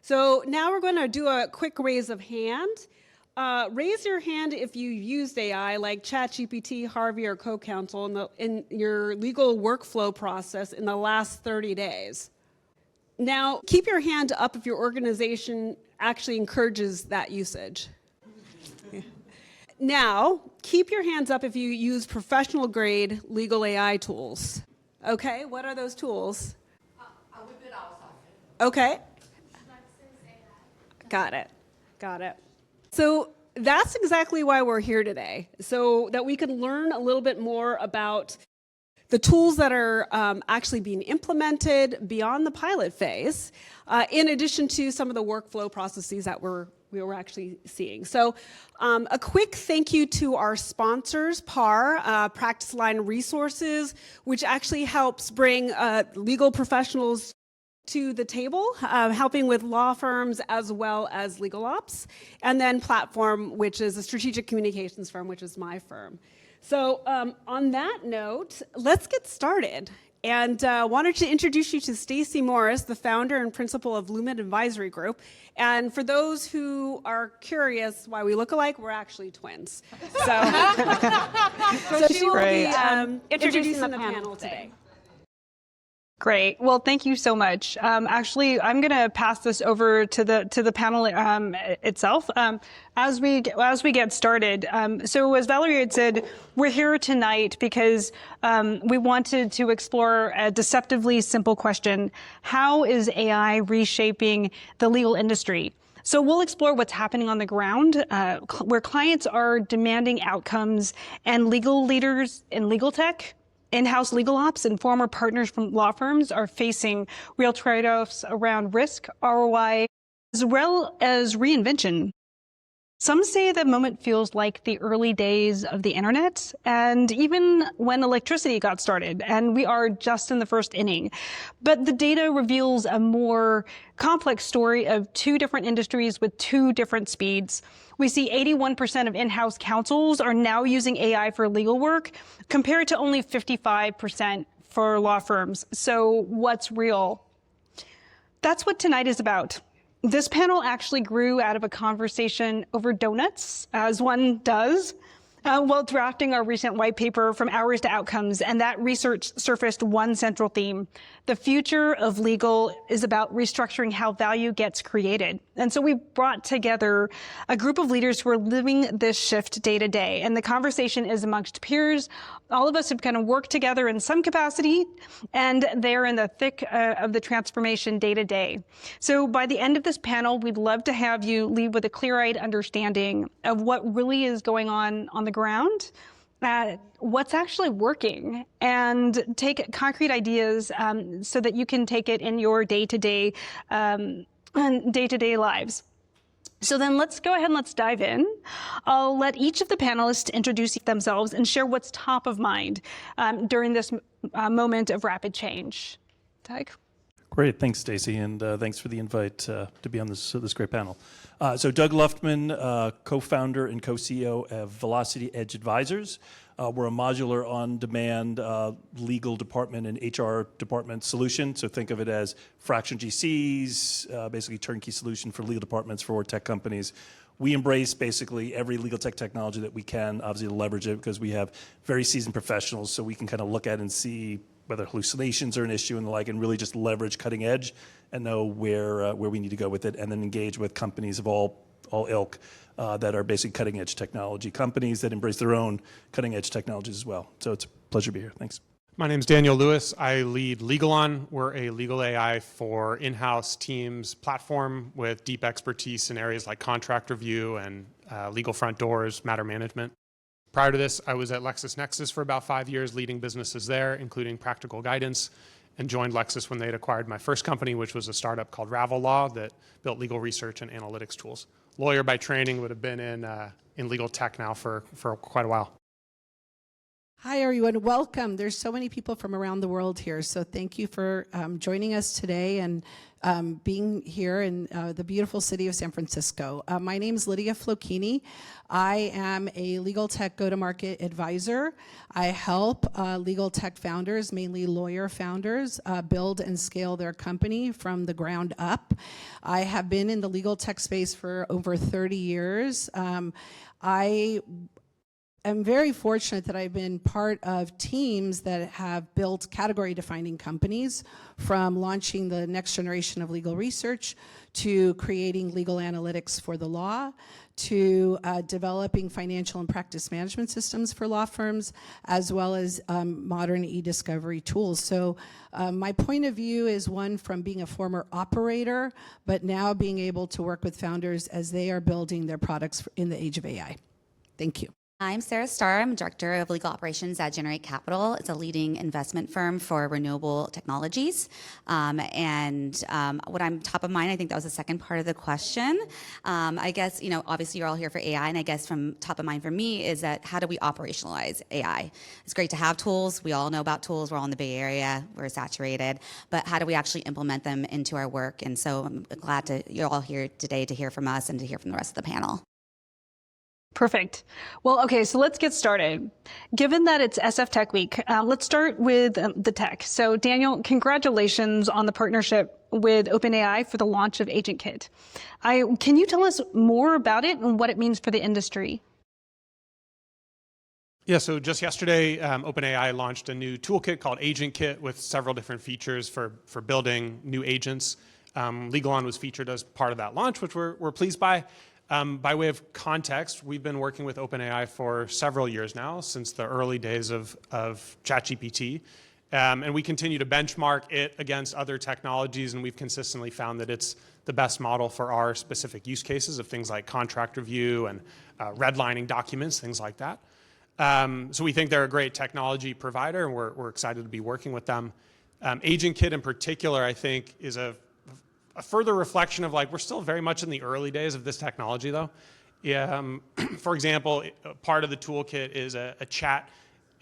So now we're going to do a quick raise of hand. Raise your hand if you used AI like ChatGPT, Harvey, or CoCounsel in your legal workflow process in the last 30 days. Now, keep your hand up if your organization actually encourages that usage. Now, keep your hands up if you use professional-grade legal AI tools. Okay, what are those tools? Okay. Got it. So that's exactly why we're here today, so that we can learn a little bit more about the tools that are actually being implemented beyond the pilot phase, in addition to some of the workflow processes that we were actually seeing. So a quick thank you to our sponsors, PAR, Practice Line Resources, which actually helps bring legal professionals to the table, helping with law firms as well as legal ops, and then Platform, which is a strategic communications firm, which is my firm. So on that note, let's get started. And wanted to introduce you to Stacie Morris, the founder and principal of Lumen Advisory Group. And for those who are curious why we look alike, we're actually twins. So she will be introducing the panel today. Great. Well, thank you so much. Actually, I'm going to pass this over to the panel itself as we get started. So as Valerie had said, we're here tonight because we wanted to explore a deceptively simple question: how is AI reshaping the legal industry? So we'll explore what's happening on the ground, where clients are demanding outcomes, and legal leaders in legal tech, in-house legal ops, and former partners from law firms are facing real trade-offs around risk, ROI, as well as reinvention. Some say the moment feels like the early days of the internet, and even when electricity got started, and we are just in the first inning. But the data reveals a more complex story of two different industries with two different speeds. We see 81% of in-house counsels are now using AI for legal work, compared to only 55% for law firms. So what's real? That's what tonight is about. This panel actually grew out of a conversation over donuts, as one does, while drafting our recent white paper, From Hours to Outcomes, and that research surfaced one central theme. The future of legal is about restructuring how value gets created. And so we brought together a group of leaders who are living this shift day to day. And the conversation is amongst peers. All of us have kind of worked together in some capacity, and they're in the thick of the transformation day to day. So by the end of this panel, we'd love to have you leave with a clear-eyed understanding of what really is going on the ground, what's actually working, and take concrete ideas so that you can take it in your day-to-day lives. So then let's go ahead and let's dive in. I'll let each of the panelists introduce themselves and share what's top of mind during this moment of rapid change. Doug? Great, thanks, Stacie, and thanks for the invite to be on this great panel. So Doug Luftman, co-founder and co-CEO of Velocity Edge Advisors. We're a modular, on-demand legal department and HR department solution. So think of it as fraction GCs, basically turnkey solution for legal departments for tech companies. We embrace basically every legal tech technology that we can, obviously to leverage it, because we have very seasoned professionals, so we can kind of look at and see whether hallucinations are an issue and the like, and really just leverage cutting edge and know where we need to go with it, and then engage with companies of all ilk that are basically cutting edge technology companies that embrace their own cutting edge technologies as well. So it's a pleasure to be here. Thanks. My name is Daniel Lewis. I lead LegalOn. We're a legal AI for in-house teams platform with deep expertise in areas like contract review and legal front doors, matter management. Prior to this, I was at LexisNexis for about 5 years, leading businesses there, including practical guidance, and joined Lexis when they had acquired my first company, which was a startup called Ravel Law that built legal research and analytics tools. Lawyer by training, would have been in legal tech now for quite a while. Hi, everyone. Welcome. There's so many people from around the world here, so thank you for joining us today and being here in the beautiful city of San Francisco. My name is Lydia Flocchini. I am a legal tech go-to-market advisor. I help legal tech founders, mainly lawyer founders, build and scale their company from the ground up. I have been in the legal tech space for over 30 years. I'm very fortunate that I've been part of teams that have built category-defining companies, from launching the next generation of legal research, to creating legal analytics for the law, to developing financial and practice management systems for law firms, as well as modern e-discovery tools. So my point of view is one from being a former operator, but now being able to work with founders as they are building their products in the age of AI. Thank you. I'm Sarah Starr. I'm Director of Legal Operations at Generate Capital. It's a leading investment firm for renewable technologies. What I'm top of mind, I think that was the second part of the question. I guess, obviously you're all here for AI, and I guess from top of mind for me is that how do we operationalize AI? It's great to have tools. We all know about tools. We're all in the Bay Area. We're saturated. But how do we actually implement them into our work? And so I'm glad you're all here today to hear from us and to hear from the rest of the panel. Perfect. Well, okay, so let's get started. Given that it's SF Tech Week, let's start with the tech. So Daniel, congratulations on the partnership with OpenAI for the launch of Agent Kit. Can you tell us more about it and what it means for the industry? Yeah, so just yesterday, OpenAI launched a new toolkit called Agent Kit with several different features for building new agents. LegalOn was featured as part of that launch, which we're pleased by. By way of context, we've been working with OpenAI for several years now, since the early days of ChatGPT. And we continue to benchmark it against other technologies, and we've consistently found that it's the best model for our specific use cases of things like contract review and redlining documents, things like that. So we think they're a great technology provider, and we're excited to be working with them. Agent Kit in particular, I think, is a further reflection of we're still very much in the early days of this technology, though. For example, part of the toolkit is a chat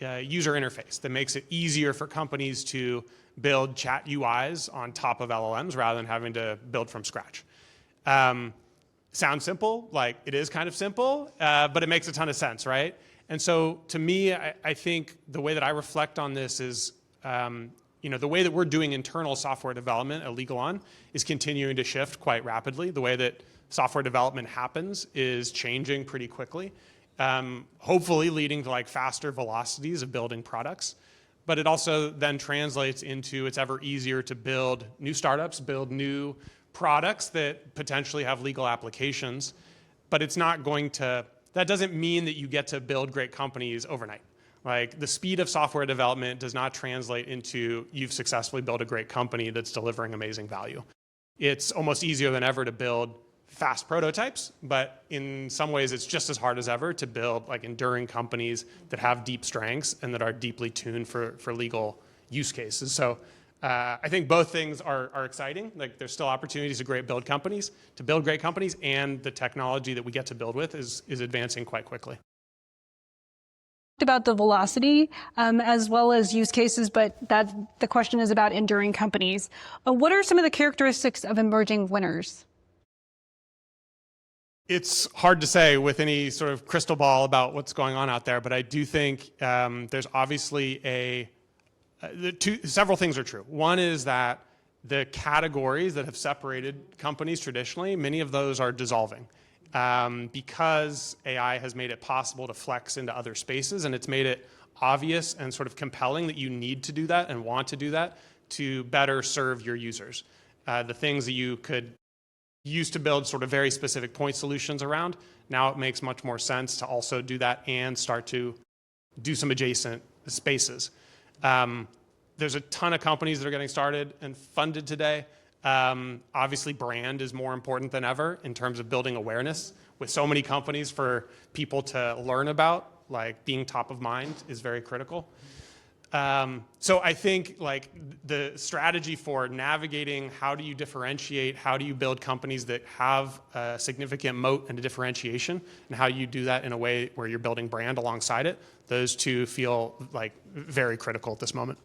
user interface that makes it easier for companies to build chat UIs on top of LLMs rather than having to build from scratch. Sounds simple, it is kind of simple, but it makes a ton of sense, right? And so to me, I think the way that I reflect on this is the way that we're doing internal software development at LegalOn is continuing to shift quite rapidly. The way that software development happens is changing pretty quickly, hopefully leading to faster velocities of building products. But it also then translates into it's ever easier to build new startups, build new products that potentially have legal applications. But it's not going to, that doesn't mean that you get to build great companies overnight. The speed of software development does not translate into you've successfully built a great company that's delivering amazing value. It's almost easier than ever to build fast prototypes, but in some ways it's just as hard as ever to build enduring companies that have deep strengths and that are deeply tuned for legal use cases. So I think both things are exciting. There's still opportunities to build great companies, and the technology that we get to build with is advancing quite quickly. About the velocity as well as use cases, but the question is about enduring companies. What are some of the characteristics of emerging winners? It's hard to say with any sort of crystal ball about what's going on out there, but I do think there's obviously several things are true. One is that the categories that have separated companies traditionally, many of those are dissolving. Because AI has made it possible to flex into other spaces, and it's made it obvious and sort of compelling that you need to do that and want to do that to better serve your users. The things that you could use to build sort of very specific point solutions around, now it makes much more sense to also do that and start to do some adjacent spaces. There's a ton of companies that are getting started and funded today. Obviously, brand is more important than ever in terms of building awareness. With so many companies for people to learn about, being top of mind is very critical. So I think like the strategy for navigating how do you differentiate, how do you build companies that have a significant moat and a differentiation, and how you do that in a way where you're building brand alongside it, those two feel like very critical at this moment.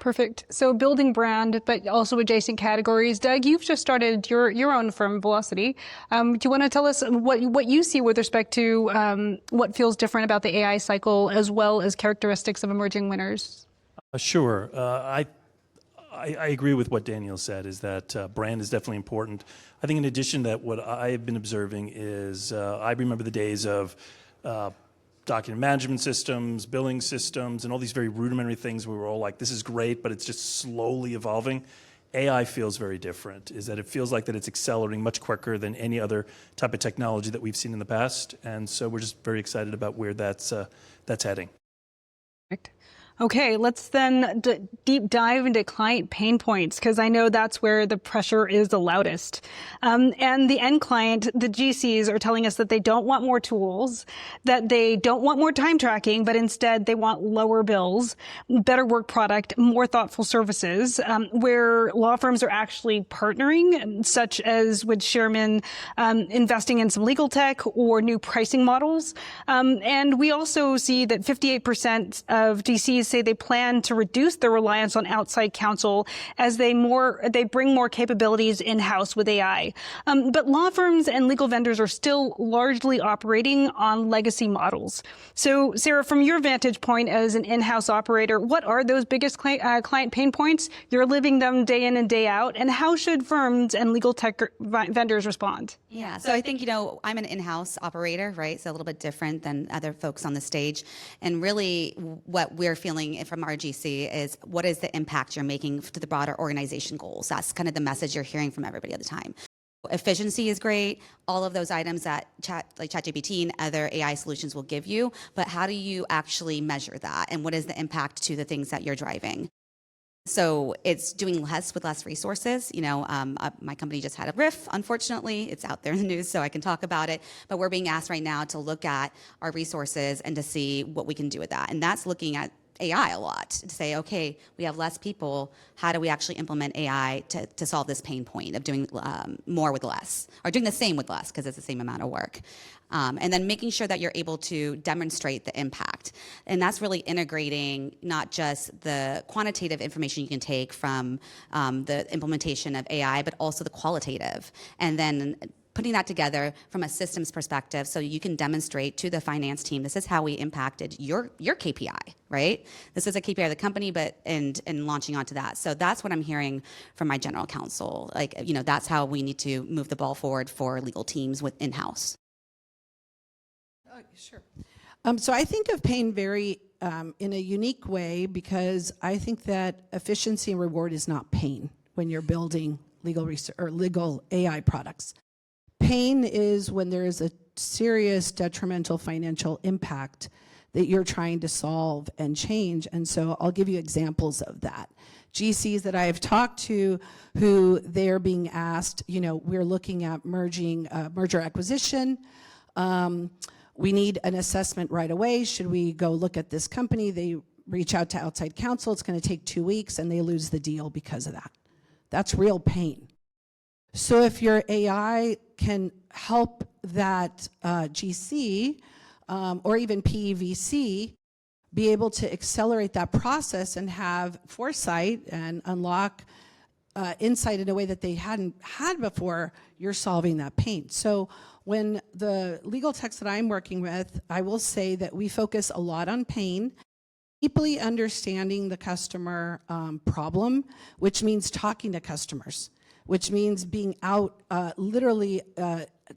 Perfect. So building brand, but also adjacent categories. Doug, you've just started your own firm, Velocity. Do you want to tell us what you see with respect to what feels different about the AI cycle, as well as characteristics of emerging winners? Sure. I agree with what Daniel said, is that brand is definitely important. I think in addition to that, what I've been observing is I remember the days of document management systems, billing systems, and all these very rudimentary things where we were all like, this is great, but it's just slowly evolving. AI feels very different, is that it feels like that it's accelerating much quicker than any other type of technology that we've seen in the past. And so we're just very excited about where that's heading. Perfect. Okay, let's then deep dive into client pain points, because I know that's where the pressure is the loudest. And the end client, the GCs, are telling us that they don't want more tools, that they don't want more time tracking, but instead they want lower bills, better work product, more thoughtful services, where law firms are actually partnering, such as with Sherman investing in some legal tech or new pricing models. And we also see that 58% of GCs say they plan to reduce their reliance on outside counsel as they bring more capabilities in-house with AI. But law firms and legal vendors are still largely operating on legacy models. So, Sarah, from your vantage point as an in-house operator, what are those biggest client pain points? You're living them day in and day out, and how should firms and legal tech vendors respond? Yeah, so I think, I'm an in-house operator, right? So a little bit different than other folks on the stage. And really what we're feeling from our GC is, what is the impact you're making to the broader organization goals? That's kind of the message you're hearing from everybody at the time. Efficiency is great, all of those items that ChatGPT and other AI solutions will give you, but how do you actually measure that? And what is the impact to the things that you're driving? So it's doing less with less resources. My company just had a RIF, unfortunately. It's out there in the news, so I can talk about it. But we're being asked right now to look at our resources and to see what we can do with that. And that's looking at AI a lot, to say, okay, we have less people. How do we actually implement AI to solve this pain point of doing more with less, or doing the same with less, because it's the same amount of work? And then making sure that you're able to demonstrate the impact. And that's really integrating not just the quantitative information you can take from the implementation of AI, but also the qualitative. And then putting that together from a systems perspective, so you can demonstrate to the finance team, this is how we impacted your KPI, right? This is a KPI of the company, and launching onto that. So that's what I'm hearing from my general counsel. That's how we need to move the ball forward for legal teams with in-house. Sure. So I think of pain very in a unique way, because I think that efficiency and reward is not pain when you're building legal research or legal AI products. Pain is when there is a serious detrimental financial impact that you're trying to solve and change. And so I'll give you examples of that. GCs that I have talked to, who they're being asked, we're looking at merger acquisition. We need an assessment right away. Should we go look at this company? They reach out to outside counsel. It's going to take 2 weeks, and they lose the deal because of that. That's real pain. So if your AI can help that GC or even PEVC be able to accelerate that process and have foresight and unlock insight in a way that they hadn't had before, you're solving that pain. So when the legal techs that I'm working with, I will say that we focus a lot on pain, deeply understanding the customer problem, which means talking to customers, which means being out literally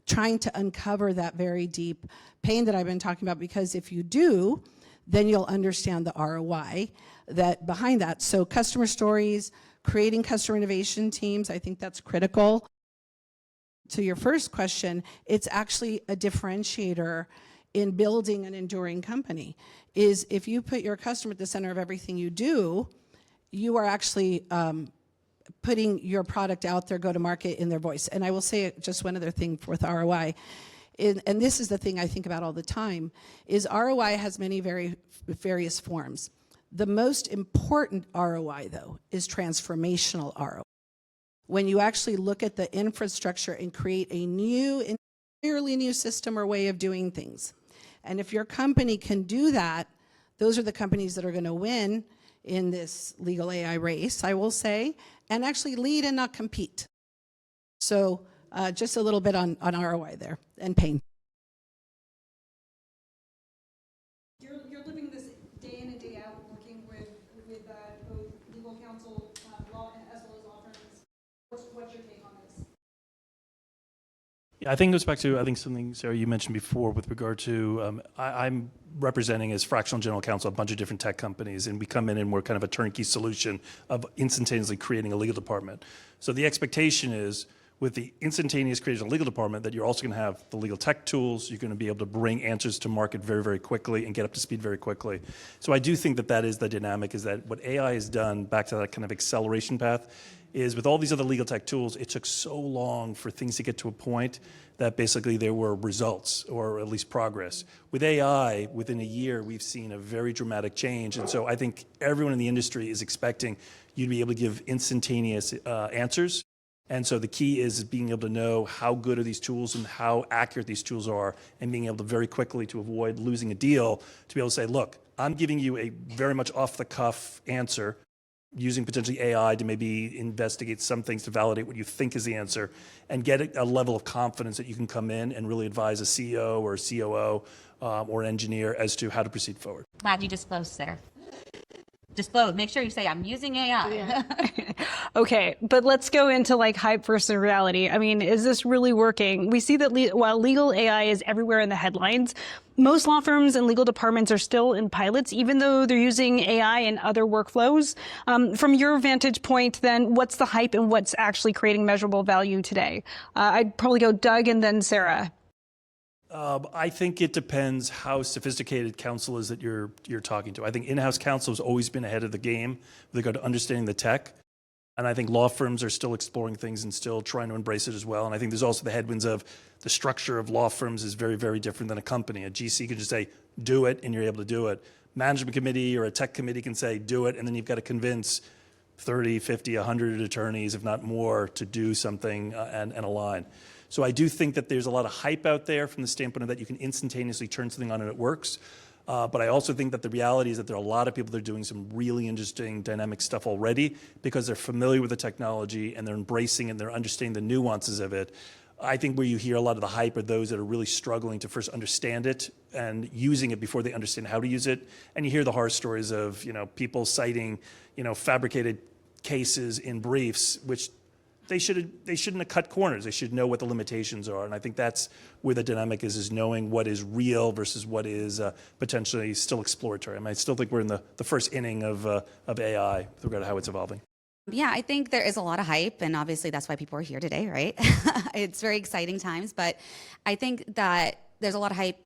trying to uncover that very deep pain that I've been talking about, because if you do, then you'll understand the ROI that behind that. So customer stories, creating customer innovation teams, I think that's critical. To your first question, it's actually a differentiator in building an enduring company, is if you put your customer at the center of everything you do, you are actually putting your product out there, go to market in their voice. And I will say just one other thing with ROI, and this is the thing I think about all the time, is ROI has many various forms. The most important ROI, though, is transformational ROI. When you actually look at the infrastructure and create a entirely new system or way of doing things. And if your company can do that, those are the companies that are going to win in this legal AI race, I will say, and actually lead and not compete. So just a little bit on ROI there, and pain. You're living this day in and day out, working with both legal counsel, law, as well as law firms. What's your take on this? Yeah, I think it goes back to, something, Sarah, you mentioned before with regard to, I'm representing as fractional general counsel a bunch of different tech companies, and we come in and we're kind of a turnkey solution of instantaneously creating a legal department. So the expectation is, with the instantaneous creation of a legal department, that you're also going to have the legal tech tools, you're going to be able to bring answers to market very, very quickly and get up to speed very quickly. So I do think that that is the dynamic, is that what AI has done, back to that kind of acceleration path, is with all these other legal tech tools, it took so long for things to get to a point that basically there were results, or at least progress. With AI, within a year, we've seen a very dramatic change. And so I think everyone in the industry is expecting you to be able to give instantaneous answers. And so the key is being able to know how good are these tools and how accurate these tools are, and being able to very quickly, to avoid losing a deal, to be able to say, look, I'm giving you a very much off-the-cuff answer, using potentially AI to maybe investigate some things to validate what you think is the answer, and get a level of confidence that you can come in and really advise a CEO or a COO or engineer as to how to proceed forward. Glad you disclosed, Sarah. Disclose. Make sure you say, I'm using AI. Yeah. Okay, but let's go into like hype versus reality. I mean, is this really working? We see that while legal AI is everywhere in the headlines, most law firms and legal departments are still in pilots, even though they're using AI in other workflows. From your vantage point, then, what's the hype and what's actually creating measurable value today? I'd probably go Doug and then Sarah. I think it depends how sophisticated counsel is that you're talking to. I think in-house counsel has always been ahead of the game with regard to understanding the tech. And I think law firms are still exploring things and still trying to embrace it as well. And I think there's also the headwinds of the structure of law firms is very, very different than a company. A GC can just say, do it, and you're able to do it. Management committee or a tech committee can say, do it, and then you've got to convince 30, 50, 100 attorneys, if not more, to do something and align. So I do think that there's a lot of hype out there from the standpoint of that you can instantaneously turn something on and it works. But I also think that the reality is that there are a lot of people that are doing some really interesting dynamic stuff already because they're familiar with the technology and they're embracing it and they're understanding the nuances of it. I think where you hear a lot of the hype are those that are really struggling to first understand it and using it before they understand how to use it. And you hear the horror stories of, people citing, fabricated cases in briefs, which they shouldn't have cut corners. They should know what the limitations are. And I think that's where the dynamic is knowing what is real versus what is potentially still exploratory. I mean, I still think we're in the first inning of AI with regard to how it's evolving. Yeah, I think there is a lot of hype, and obviously that's why people are here today, right? It's very exciting times, but I think that there's a lot of hype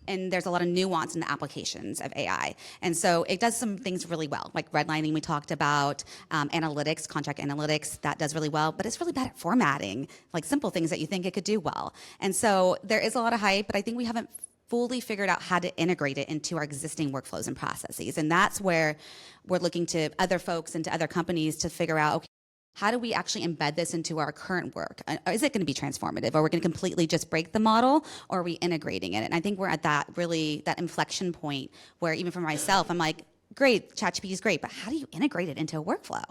and there's a lot of nuance in the applications of AI. And so it does some things really well, like redlining we talked about, analytics, contract analytics, that does really well, but it's really bad at formatting, like simple things that you think it could do well. And so there is a lot of hype, but I think we haven't fully figured out how to integrate it into our existing workflows and processes. And that's where we're looking to other folks and to other companies to figure out, okay, how do we actually embed this into our current work? Is it going to be transformative, or we're going to completely just break the model, or are we integrating it? And I think we're at that inflection point where even for myself, I'm like, great, ChatGPT is great, but how do you integrate it into a workflow?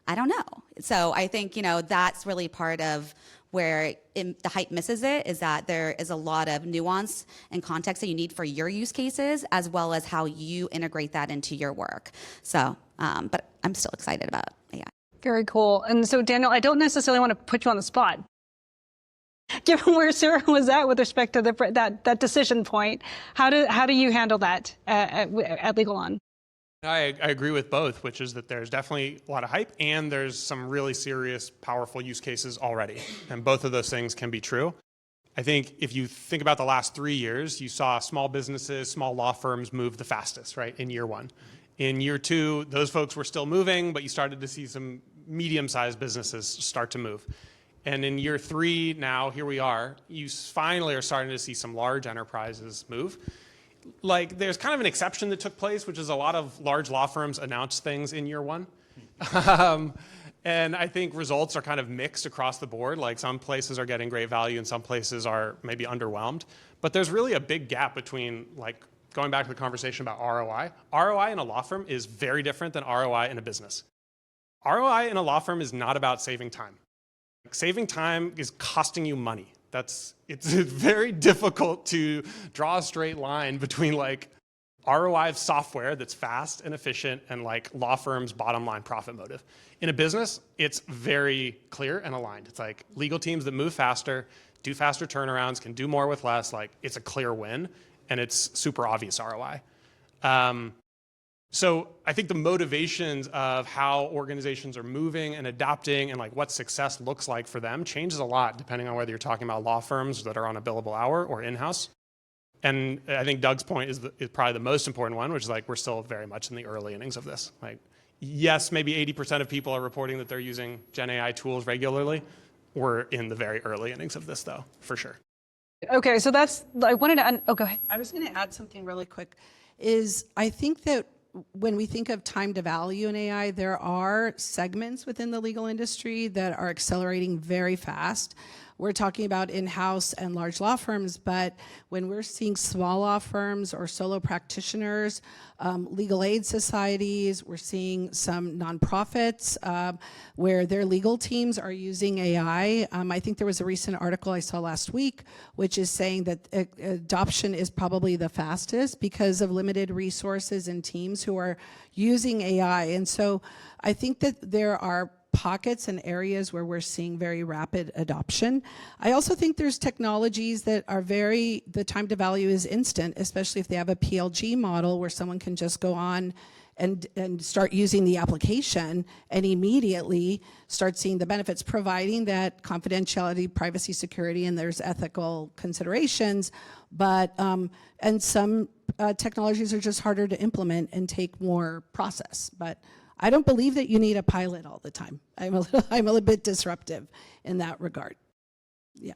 I don't know. So I think, that's really part of where the hype misses it, is that there is a lot of nuance and context that you need for your use cases, as well as how you integrate that into your work. So, but I'm still excited about AI. Very cool. And so, Daniel, I don't necessarily want to put you on the spot. Given where Sarah was at with respect to that decision point, how do you handle that at Legal On? I agree with both, which is that there's definitely a lot of hype and there's some really serious, powerful use cases already. And both of those things can be true. I think if you think about the last 3 years, you saw small businesses, small law firms move the fastest, right, in year one. In year two, those folks were still moving, but you started to see some medium-sized businesses start to move. And in year three now, here we are, you finally are starting to see some large enterprises move. like there's kind of an exception that took place, which is a lot of large law firms announce things in year one. And I think results are kind of mixed across the board. Like some places are getting great value and some places are maybe underwhelmed. But there's really a big gap between, like, going back to the conversation about ROI. ROI in a law firm is very different than ROI in a business. ROI in a law firm is not about saving time. Saving time is costing you money. It's very difficult to draw a straight line between like ROI of software that's fast and efficient and like law firm's bottom line profit motive. In a business, it's very clear and aligned. It's like legal teams that move faster, do faster turnarounds, can do more with less. Like it's a clear win and it's super obvious ROI. So I think the motivations of how organizations are moving and adapting and like what success looks like for them changes a lot depending on whether you're talking about law firms that are on a billable hour or in-house. And I think Doug's point is probably the most important one, which is like we're still very much in the early innings of this. Like, yes, maybe 80% of people are reporting that they're using Gen AI tools regularly. We're in the very early innings of this though, for sure. Okay, so that's, I wanted to, go ahead. I was going to add something really quick, is I think that when we think of time to value in AI, there are segments within the legal industry that are accelerating very fast. We're talking about in-house and large law firms, but when we're seeing small law firms or solo practitioners, legal aid societies, we're seeing some nonprofits where their legal teams are using AI. I think there was a recent article I saw last week, which is saying that adoption is probably the fastest because of limited resources and teams who are using AI. And so I think that there are pockets and areas where we're seeing very rapid adoption. I also think there's technologies that are the time to value is instant, especially if they have a PLG model where someone can just go on and start using the application and immediately start seeing the benefits, providing that confidentiality, privacy, security, and there's ethical considerations. But, and some technologies are just harder to implement and take more process. But I don't believe that you need a pilot all the time. I'm a little bit disruptive in that regard. Yeah.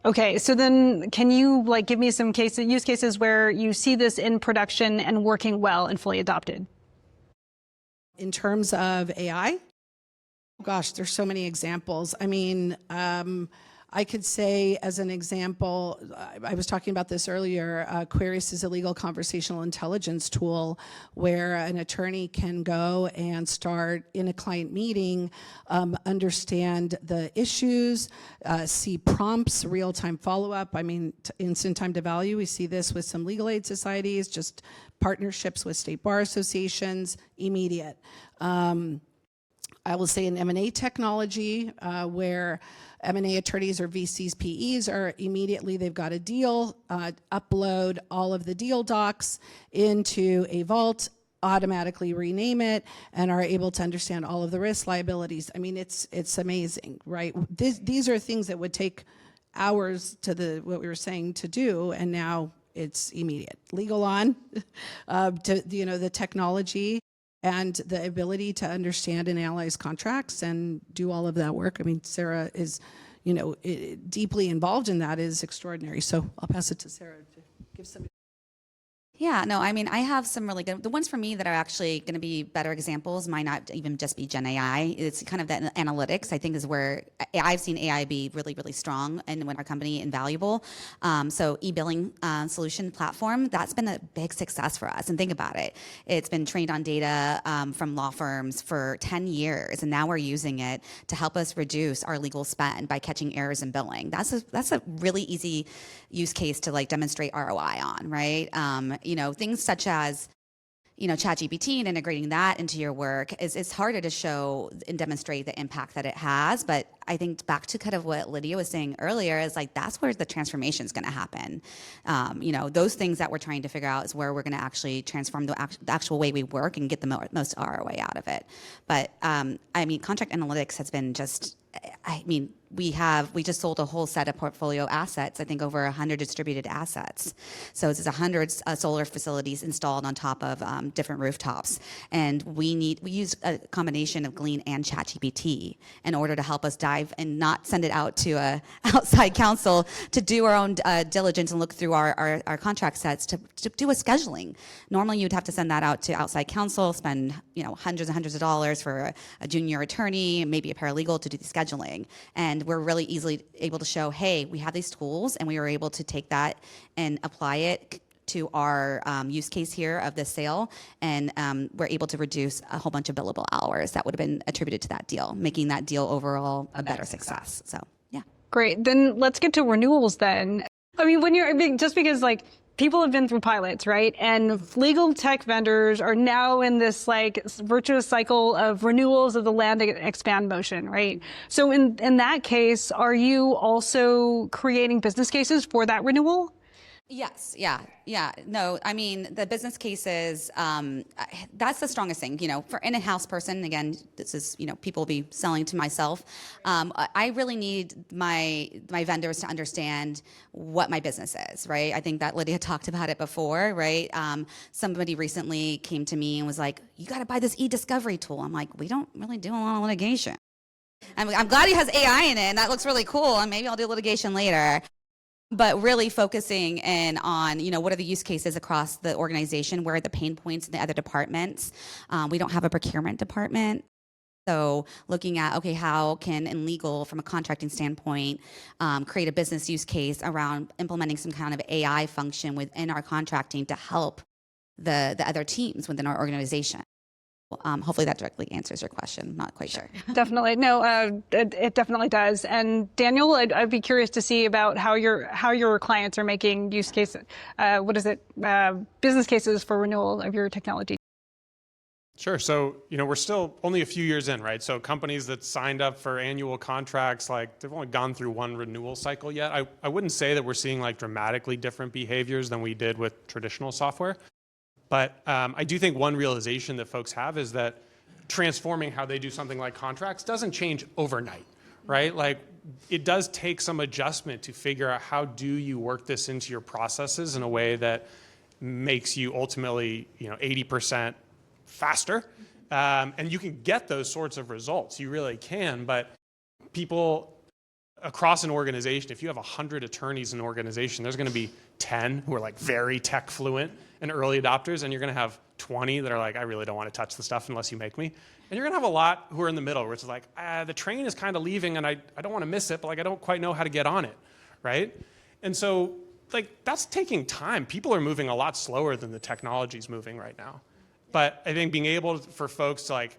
Okay, so then can you like give me some use cases where you see this in production and working well and fully adopted? In terms of AI, gosh, there's so many examples. I mean, I could say as an example, I was talking about this earlier, Queries is a legal conversational intelligence tool where an attorney can go and start in a client meeting, understand the issues, see prompts, real-time follow-up. I mean, instant time to value, we see this with some legal aid societies, just partnerships with state bar associations, immediate. I will say in M&A technology, where M&A attorneys or VCs, PEs are immediately, they've got a deal, upload all of the deal docs into a vault, automatically rename it, and are able to understand all of the risks, liabilities. I mean, it's amazing, right? These are things that would take hours to what we were saying to do, and now it's immediate. Legal on, the technology, and the ability to understand and analyze contracts and do all of that work. I mean, Sarah is, deeply involved in that is extraordinary. So I'll pass it to Sarah to give some. Yeah, no, I mean, I have some really good, the ones for me that are actually going to be better examples might not even just be Gen AI. It's kind of the analytics, I think, is where I've seen AI be really, really strong and when our company invaluable. So e-billing solution platform, that's been a big success for us. And think about it. It's been trained on data from law firms for 10 years. And now we're using it to help us reduce our legal spend by catching errors in billing. That's a really easy use case to like demonstrate ROI on, right? Things such as, ChatGPT and integrating that into your work is harder to show and demonstrate the impact that it has. But I think back to kind of what Lydia was saying earlier is like, that's where the transformation is going to happen. Those things that we're trying to figure out is where we're going to actually transform the actual way we work and get the most ROI out of it. But contract analytics has been just, we just sold a whole set of portfolio assets, I think over 100 distributed assets. So it's 100 solar facilities installed on top of different rooftops. And we use a combination of Glean and ChatGPT in order to help us dive and not send it out to a outside counsel to do our own diligence and look through our contract sets to do a scheduling. Normally you'd have to send that out to outside counsel, spend hundreds and hundreds of dollars for a junior attorney, maybe a paralegal to do the scheduling. And we're really easily able to show, hey, we have these tools, and we were able to take that and apply it to our use case here of this sale, and we're able to reduce a whole bunch of billable hours that would have been attributed to that deal, making that deal overall a better success. So, yeah. Great. Then let's get to renewals then. I mean, just because people have been through pilots, right? And legal tech vendors are now in this virtuous cycle of renewals of the land expand motion, right? So in that case, are you also creating business cases for that renewal? Yes. Yeah. No, I mean, the business cases, that's the strongest thing, for an in-house person. Again, this is, people will be selling to myself. I really need my vendors to understand what my business is, right? I think that Lydia talked about it before, right? Somebody recently came to me and was like, you got to buy this e-discovery tool. I'm like, we don't really do a lot of litigation. I'm glad he has AI in it, and that looks really cool, and maybe I'll do litigation later. But really focusing in on, what are the use cases across the organization? Where are the pain points in the other departments? We don't have a procurement department. So looking at, okay, how can, in legal, from a contracting standpoint, create a business use case around implementing some kind of AI function within our contracting to help the other teams within our organization? Hopefully that directly answers your question. Not quite sure. Definitely. No, it definitely does. And Daniel, I'd be curious to see about how your clients are making use cases. Business cases for renewal of your technology. Sure. So, we're still only a few years in, right? So companies that signed up for annual contracts, they've only gone through one renewal cycle yet. I wouldn't say that we're seeing dramatically different behaviors than we did with traditional software. But I do think one realization that folks have is that transforming how they do something like contracts doesn't change overnight, right? It does take some adjustment to figure out how do you work this into your processes in a way that makes you ultimately, 80% faster. And you can get those sorts of results. You really can. But people across an organization, if you have 100 attorneys in an organization, there's going to be 10 who are very tech fluent and early adopters, and you're going to have 20 that are I really don't want to touch the stuff unless you make me. And you're going to have a lot who are in the middle, where it's the train is kind of leaving, and I don't want to miss it, but I don't quite know how to get on it, right? And so that's taking time. People are moving a lot slower than the technology's moving right now. But I think being able for folks to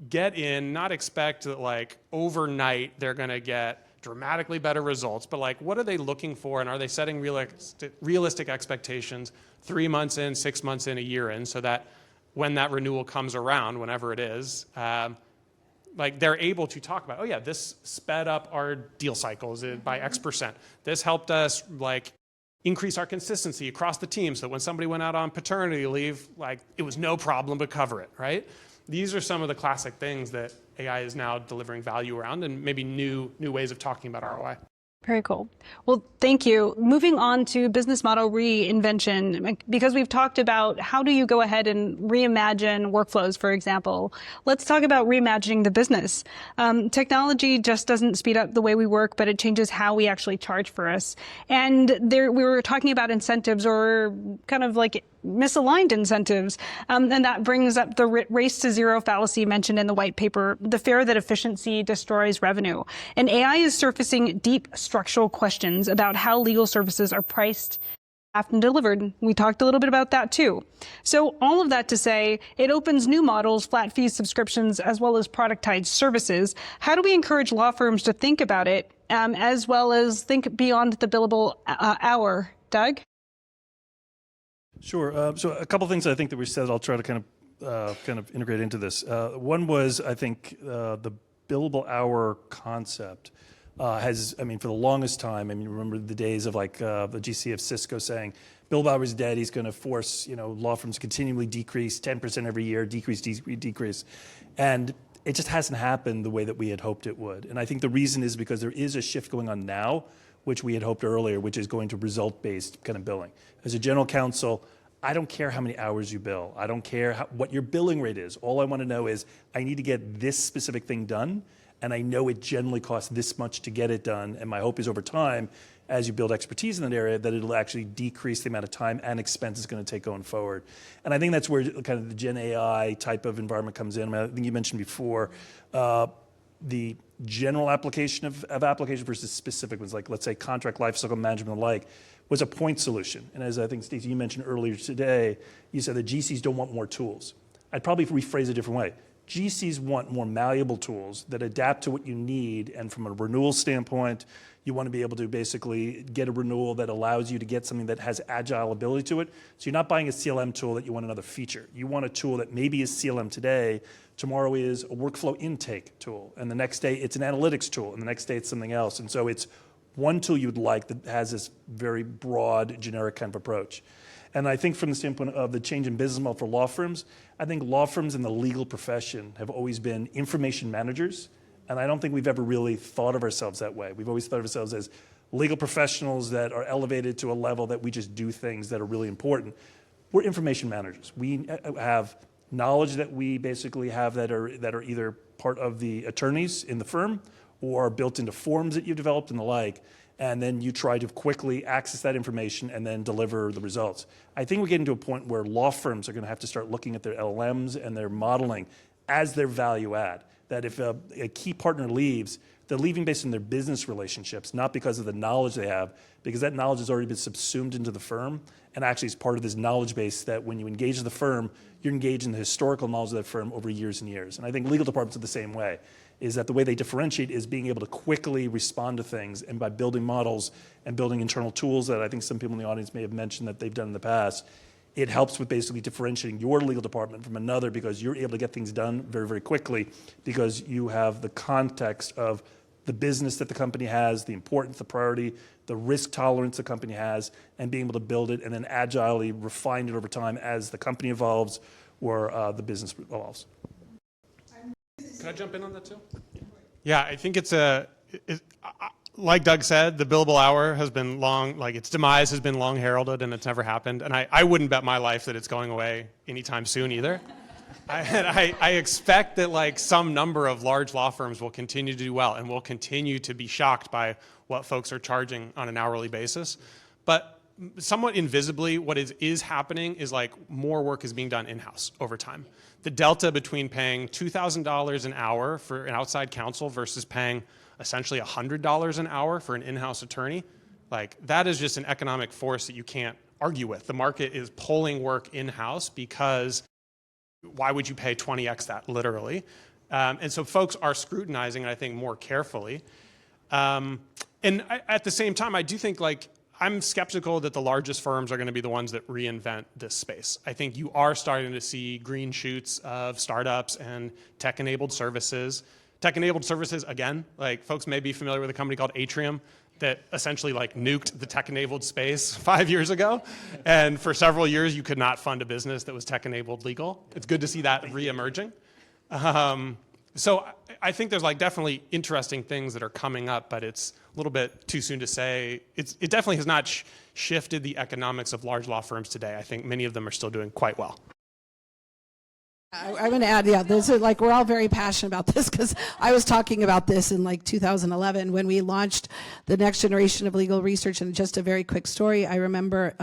get in, not expect that overnight they're going to get dramatically better results, but what are they looking for, and are they setting realistic expectations 3 months in, 6 months in, a year in, so that when that renewal comes around, whenever it is, they're able to talk about, oh yeah, this sped up our deal cycles by X%. This helped us increase our consistency across the team, so that when somebody went out on paternity leave, it was no problem to cover it, right? These are some of the classic things that AI is now delivering value around, and maybe new ways of talking about ROI. Very cool. Well, thank you. Moving on to business model reinvention, because we've talked about how do you go ahead and reimagine workflows, for example. Let's talk about reimagining the business. Technology just doesn't speed up the way we work, but it changes how we actually charge for us. And we were talking about incentives, or kind of misaligned incentives. And that brings up the race to zero fallacy mentioned in the white paper, the fear that efficiency destroys revenue. And AI is surfacing deep structural questions about how legal services are priced and delivered. We talked a little bit about that too. So all of that to say, it opens new models, flat fees, subscriptions, as well as productized services. How do we encourage law firms to think about it, as well as think beyond the billable hour? Doug? Sure. So a couple things I think that we said, I'll try to kind of integrate into this. One was, I think, the billable hour concept has, for the longest time, remember the days of the GC of Cisco saying, billable hour is dead, he's going to force, law firms continually decrease 10% every year, decrease. And it just hasn't happened the way that we had hoped it would. And I think the reason is because there is a shift going on now, which we had hoped earlier, which is going to result-based kind of billing. As a general counsel, I don't care how many hours you bill. I don't care what your billing rate is. All I want to know is I need to get this specific thing done, and I know it generally costs this much to get it done. And my hope is over time, as you build expertise in that area, that it'll actually decrease the amount of time and expense it's going to take going forward. And I think that's where kind of the Gen AI type of environment comes in. I mean, I think you mentioned before, the general application of application versus specific ones, like let's say contract lifecycle management and the like, was a point solution. And as I think, Stacie, you mentioned earlier today, you said that GCs don't want more tools. I'd probably rephrase it a different way. GCs want more malleable tools that adapt to what you need, and from a renewal standpoint, you want to be able to basically get a renewal that allows you to get something that has agile ability to it. So you're not buying a CLM tool that you want another feature. You want a tool that maybe is CLM today, tomorrow is a workflow intake tool, and the next day it's an analytics tool, and the next day it's something else. And so it's one tool you'd like that has this very broad, generic kind of approach. And I think from the standpoint of the change in business model for law firms, I think law firms in the legal profession have always been information managers, and I don't think we've ever really thought of ourselves that way. We've always thought of ourselves as legal professionals that are elevated to a level that we just do things that are really important. We're information managers. We have knowledge that we basically have that are either part of the attorneys in the firm or built into forms that you've developed and the like, and then you try to quickly access that information and then deliver the results. I think we're getting to a point where law firms are going to have to start looking at their LLMs and their modeling as their value add. That if a key partner leaves, they're leaving based on their business relationships, not because of the knowledge they have, because that knowledge has already been subsumed into the firm and actually is part of this knowledge base that when you engage the firm, you're engaged in the historical knowledge of that firm over years and years. And I think legal departments are the same way, is that the way they differentiate is being able to quickly respond to things, and by building models and building internal tools that I think some people in the audience may have mentioned that they've done in the past, it helps with basically differentiating your legal department from another, because you're able to get things done very, very quickly because you have the context of the business that the company has, the importance, the priority, the risk tolerance the company has, and being able to build it and then agilely refine it over time as the company evolves or the business evolves. Can I jump in on that too? Yeah, I think like Doug said, the billable hour has been long, like its demise has been long heralded, and it's never happened. And I wouldn't bet my life that it's going away anytime soon either. I expect that like some number of large law firms will continue to do well and will continue to be shocked by what folks are charging on an hourly basis. But somewhat invisibly, what is happening is like more work is being done in-house over time. The delta between paying $2,000 an hour for an outside counsel versus paying essentially $100 an hour for an in-house attorney, like that is just an economic force that you can't argue with. The market is pulling work in-house because why would you pay 20x that, literally? And so folks are scrutinizing it, I think, more carefully. At the same time, I do think like I'm skeptical that the largest firms are going to be the ones that reinvent this space. I think you are starting to see green shoots of startups and tech-enabled services. Tech-enabled services, again, like folks may be familiar with a company called Atrium that essentially like nuked the tech-enabled space 5 years ago. And for several years, you could not fund a business that was tech-enabled legal. It's good to see that re-emerging. So I think there's like definitely interesting things that are coming up, but it's a little bit too soon to say. It definitely has not shifted the economics of large law firms today. I think many of them are still doing quite well. I'm going to add, yeah, this is like we're all very passionate about this because I was talking about this in like 2011 when we launched the next generation of legal research. And just a very quick story, I remember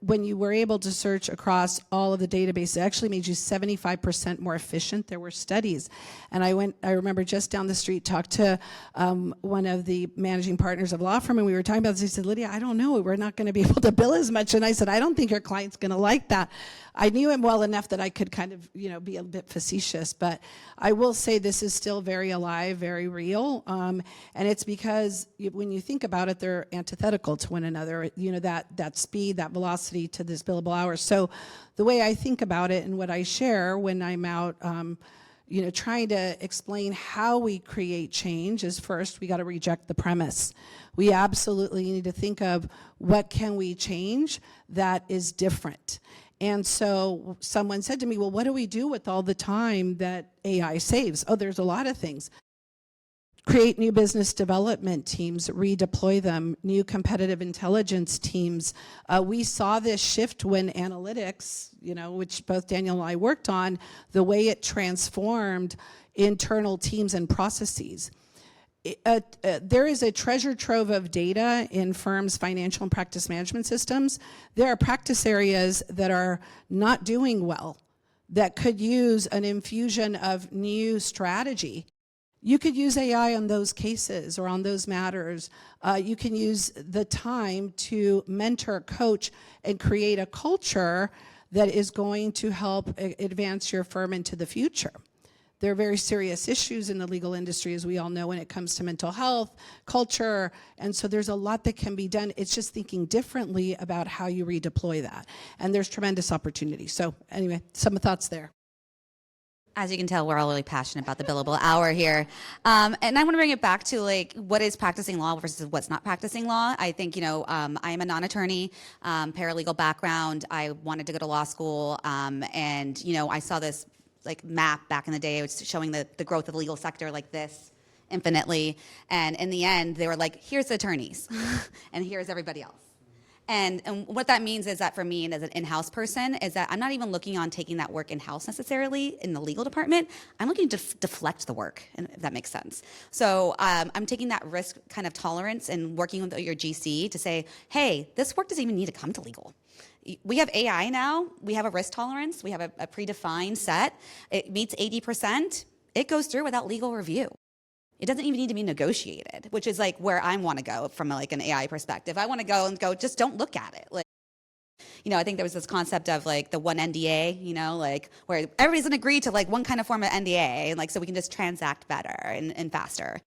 when you were able to search across all of the databases, it actually made you 75% more efficient. There were studies, and I remember just down the street talked to one of the managing partners of a law firm, and we were talking about this. He said, "Lydia, I don't know. We're not going to be able to bill as much." And I said, "I don't think your client's going to like that." I knew him well enough that I could kind of, be a bit facetious, but I will say this is still very alive, very real, and it's because when you think about it, they're antithetical to one another. That speed, that velocity to this billable hours. So the way I think about it and what I share when I'm out, trying to explain how we create change is first, we got to reject the premise. We absolutely need to think of what can we change that is different. And so someone said to me, well, what do we do with all the time that AI saves? Oh, there's a lot of things. Create new business development teams, redeploy them, new competitive intelligence teams. We saw this shift when analytics, which both Daniel and I worked on, the way it transformed internal teams and processes. There is a treasure trove of data in firms' financial and practice management systems. There are practice areas that are not doing well that could use an infusion of new strategy. You could use AI on those cases or on those matters. You can use the time to mentor, coach, and create a culture that is going to help advance your firm into the future. There are very serious issues in the legal industry, as we all know, when it comes to mental health, culture, and so there's a lot that can be done. It's just thinking differently about how you redeploy that. And there's tremendous opportunity. So anyway, some thoughts there. As you can tell, we're all really passionate about the billable hour here. And I want to bring it back to what is practicing law versus what's not practicing law. I think, I am a non-attorney, paralegal background. I wanted to go to law school. And, I saw this map back in the day. It was showing the growth of the legal sector like this infinitely. And in the end, they were like, here's the attorneys and here's everybody else. And what that means is that for me, and as an in-house person, is that I'm not even looking on taking that work in-house necessarily in the legal department. I'm looking to deflect the work, if that makes sense. So I'm taking that risk kind of tolerance and working with your GC to say, hey, this work doesn't even need to come to legal. We have AI now. We have a risk tolerance. We have a predefined set. It meets 80%. It goes through without legal review. It doesn't even need to be negotiated, which is where I want to go from an AI perspective. I want to go, just don't look at it. I think there was this concept of the one NDA, where everybody's going to agree to one kind of form of NDA, and so we can just transact better and faster.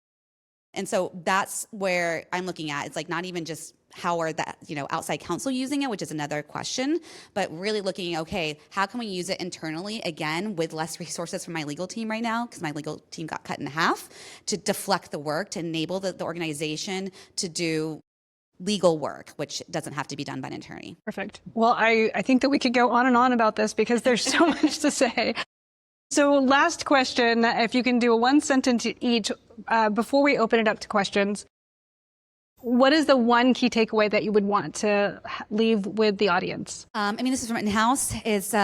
And so that's where I'm looking at. It's not even just how are that, outside counsel using it, which is another question, but really looking, okay, how can we use it internally, again, with less resources from my legal team right now, because my legal team got cut in half, to deflect the work, to enable the organization to do legal work, which doesn't have to be done by an attorney. Perfect. Well, I think that we could go on and on about this because there's so much to say. So last question, if you can do a one sentence each before we open it up to questions. What is the one key takeaway that you would want to leave with the audience? This is from in-house. Is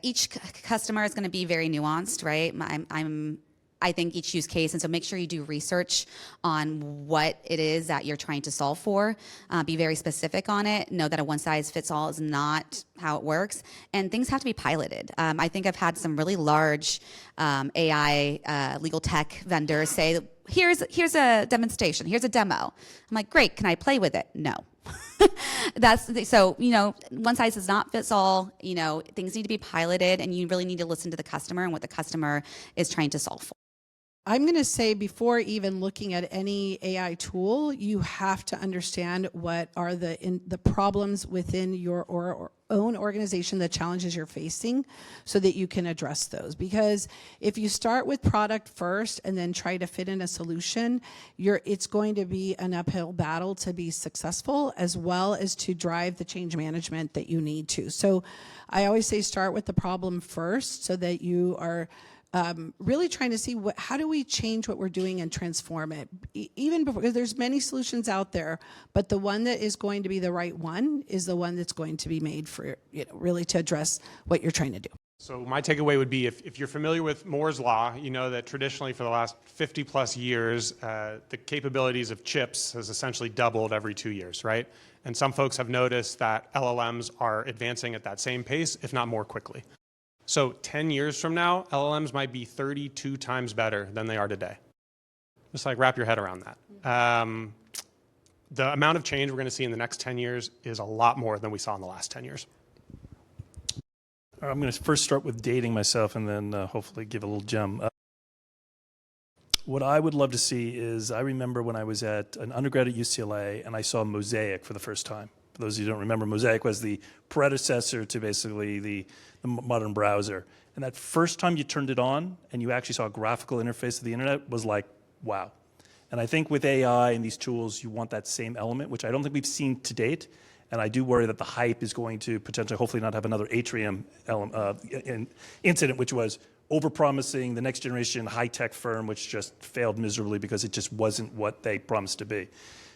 each customer is going to be very nuanced, right? I think each use case, and so make sure you do research on what it is that you're trying to solve for. Be very specific on it. Know that a one-size-fits-all is not how it works, and things have to be piloted. I think I've had some really large AI legal tech vendors say, here's a demonstration, here's a demo. I'm like, great, can I play with it? No. One size does not fits all. Things need to be piloted, and you really need to listen to the customer and what the customer is trying to solve for. I'm going to say before even looking at any AI tool, you have to understand what are the problems within your own organization, the challenges you're facing, so that you can address those. Because if you start with product first and then try to fit in a solution, it's going to be an uphill battle to be successful, as well as to drive the change management that you need to. So I always say start with the problem first, so that you are really trying to see how do we change what we're doing and transform it. Even before, because there's many solutions out there, but the one that is going to be the right one is the one that's going to be made for, really to address what you're trying to do. So my takeaway would be, if you're familiar with Moore's Law, you know that traditionally for the last 50 plus years, the capabilities of chips has essentially doubled every 2 years, right? And some folks have noticed that LLMs are advancing at that same pace, if not more quickly. So 10 years from now, LLMs might be 32 times better than they are today. Just wrap your head around that. The amount of change we're going to see in the next 10 years is a lot more than we saw in the last 10 years. I'm going to first start with dating myself and then hopefully give a little gem. What I would love to see is, I remember when I was at an undergrad at UCLA and I saw Mosaic for the first time. For those of you who don't remember, Mosaic was the predecessor to basically the modern browser. And that first time you turned it on and you actually saw a graphical interface of the internet was like, wow. And I think with AI and these tools, you want that same element, which I don't think we've seen to date. And I do worry that the hype is going to potentially, hopefully not have another Atrium incident, which was overpromising the next generation high-tech firm, which just failed miserably because it just wasn't what they promised to be.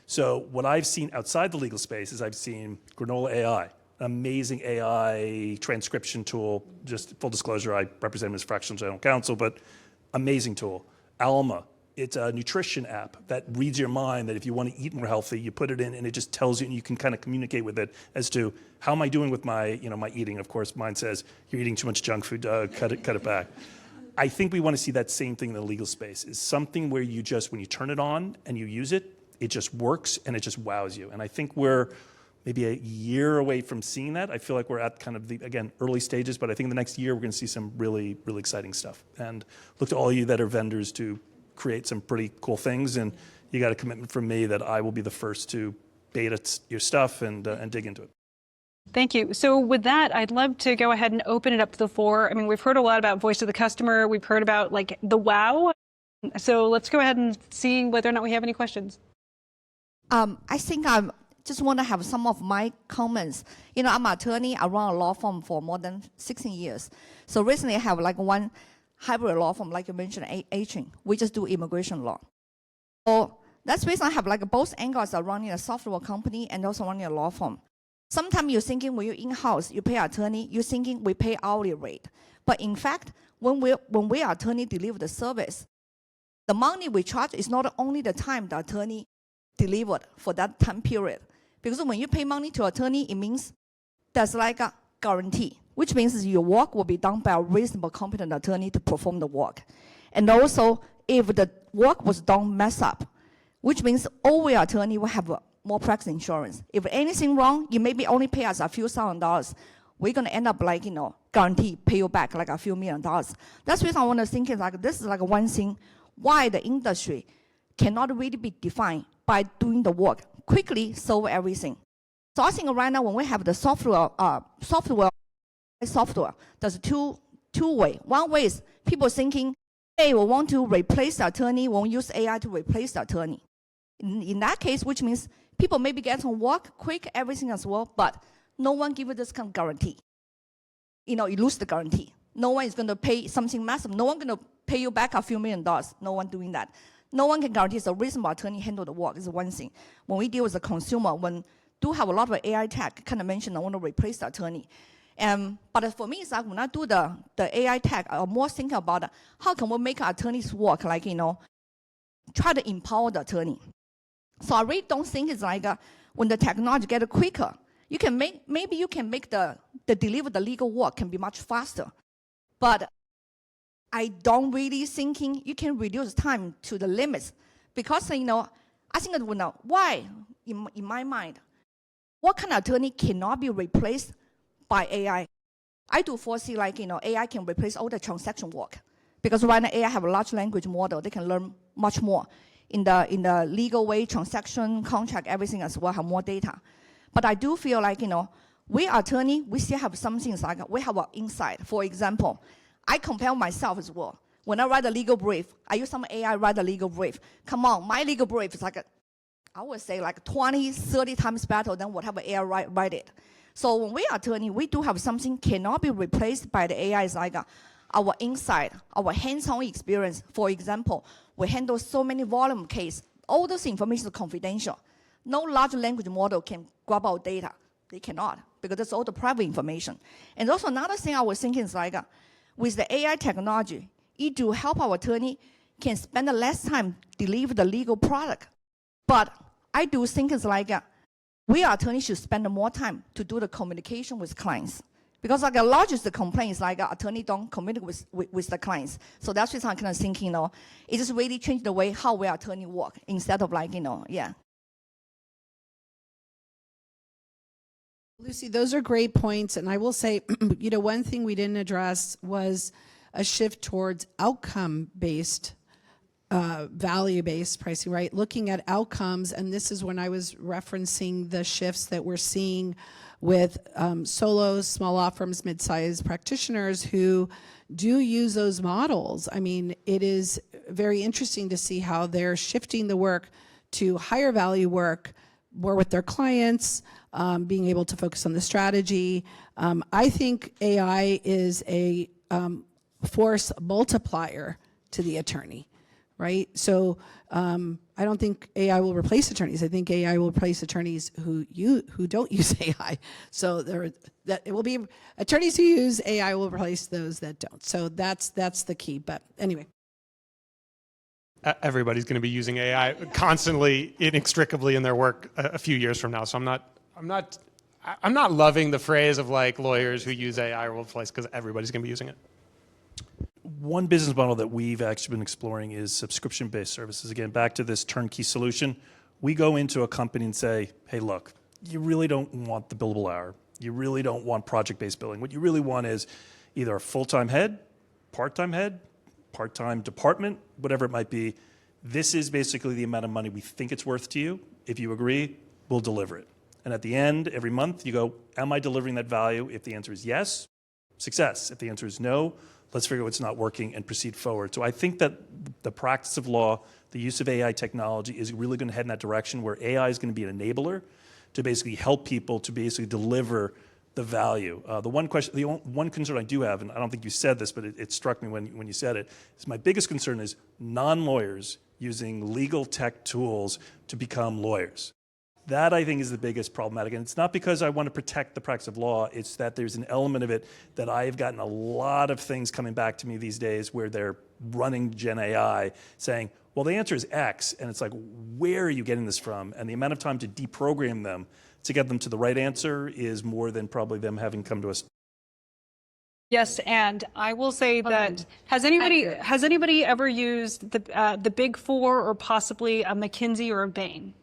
So what I've seen outside the legal space is I've seen Granola AI, an amazing AI transcription tool. Just full disclosure, I represent him as fractional general counsel, but amazing tool. Alma. It's a nutrition app that reads your mind, that if you want to eat more healthy, you put it in and it just tells you, and you can kind of communicate with it as to how am I doing with my, my eating. Of course, mine says, you're eating too much junk food, cut it back. I think we want to see that same thing in the legal space, is something where you just, when you turn it on and you use it, it just works and it just wows you. And I think we're maybe a year away from seeing that. I feel like we're at kind of the, again, early stages, but I think in the next year, we're going to see some really, really exciting stuff. And look to all you that are vendors to create some pretty cool things, and you got a commitment from me that I will be the first to beta your stuff and dig into it. Thank you. So with that, I'd love to go ahead and open it up to the floor. I mean, we've heard a lot about voice of the customer. We've heard about like the wow. So let's go ahead and see whether or not we have any questions. I think I just want to have some of my comments. I'm an attorney. I run a law firm for more than 16 years. So recently I have like one hybrid law firm, like you mentioned, Atrium. We just do immigration law. So that's the reason I have like both angles of running a software company and also running a law firm. Sometimes you're thinking when you're in-house, you pay attorney, you're thinking we pay hourly rate. But in fact, when we attorney deliver the service, the money we charge is not only the time the attorney delivered for that time period. Because when you pay money to attorney, it means there's like a guarantee, which means your work will be done by a reasonable, competent attorney to perform the work. And also, if the work was done mess up, which means all we attorney will have more practice insurance. If anything wrong, you maybe only pay us a few $1,000s. We're going to end up like, guarantee pay you back like a few $1 million. That's the reason I want to think is like, this is like one thing why the industry cannot really be defined by doing the work, quickly solve everything. So I think right now when we have the software, there's two ways. One way is people thinking, hey, we want to replace the attorney, we want to use AI to replace the attorney. In that case, which means people maybe get to work quick, everything as well, but no one give you this kind of guarantee. You lose the guarantee. No one is going to pay something massive. No one going to pay you back a few $1 million. No one doing that. No one can guarantee the reasonable attorney handle the work is one thing. When we deal with the consumer, when do have a lot of AI tech, kind of mentioned I want to replace the attorney. But for me, it's like when I do the AI tech, I'm more thinking about how can we make attorneys work, like, try to empower the attorney. So I really don't think it's like when the technology gets quicker, maybe you can make the deliver the legal work can be much faster. But I don't really thinking you can reduce time to the limits because, I think that why, in my mind, what kind of attorney cannot be replaced by AI? I do foresee like, AI can replace all the transaction work because right now AI have a large language model. They can learn much more in the legal way, transaction, contract, everything as well, have more data. But I do feel like, we attorney, we still have some things like we have an insight. For example, I compare myself as well. When I write a legal brief, I use some AI write a legal brief. Come on, my legal brief is like, I would say like 20, 30 times better than whatever AI write it. So when we are attorney, we do have something cannot be replaced by the AI. It's like our insight, our hands-on experience. For example, we handle so many volume case. All this information is confidential. No large language model can grab our data. They cannot, because that's all the private information. And also another thing I was thinking is like, with the AI technology, it do help our attorney can spend less time deliver the legal product. But I do think it's like, we attorneys should spend more time to do the communication with clients. Because like the largest complaint is like attorney don't communicate with the clients. So that's what I'm kind of thinking, it just really changed the way how we attorney work instead of like, yeah. Lucy, those are great points. And I will say, one thing we didn't address was a shift towards outcome-based value-based pricing, right? Looking at outcomes, and this is when I was referencing the shifts that we're seeing with solos, small law firms, mid-sized practitioners who do use those models. I mean, it is very interesting to see how they're shifting the work to higher value work, more with their clients, being able to focus on the strategy. I think AI is a force multiplier to the attorney, right? So I don't think AI will replace attorneys. I think AI will replace attorneys who don't use AI. So it will be attorneys who use AI will replace those that don't. So that's the key. But anyway. Everybody's going to be using AI constantly, inextricably in their work a few years from now. So I'm not loving the phrase of like lawyers who use AI will replace, because everybody's going to be using it. One business model that we've actually been exploring is subscription-based services. Again, back to this turnkey solution. We go into a company and say, hey, look, you really don't want the billable hour. You really don't want project-based billing. What you really want is either a full-time head, part-time department, whatever it might be. This is basically the amount of money we think it's worth to you. If you agree, we'll deliver it. And at the end, every month, you go, am I delivering that value? If the answer is yes, success. If the answer is no, let's figure out what's not working and proceed forward. So I think that the practice of law, the use of AI technology is really going to head in that direction where AI is going to be an enabler to basically help people to basically deliver the value. The one concern I do have, and I don't think you said this, but it struck me when you said it, is my biggest concern is non-lawyers using legal tech tools to become lawyers. That, I think, is the biggest problematic. And it's not because I want to protect the practice of law. It's that there's an element of it that I've gotten a lot of things coming back to me these days where they're running Gen AI saying, well, the answer is X. And it's like, where are you getting this from? And the amount of time to deprogram them to get them to the right answer is more than probably them having come to us. Yes, and I will say that has anybody ever used the Big Four or possibly a McKinsey or a Bain?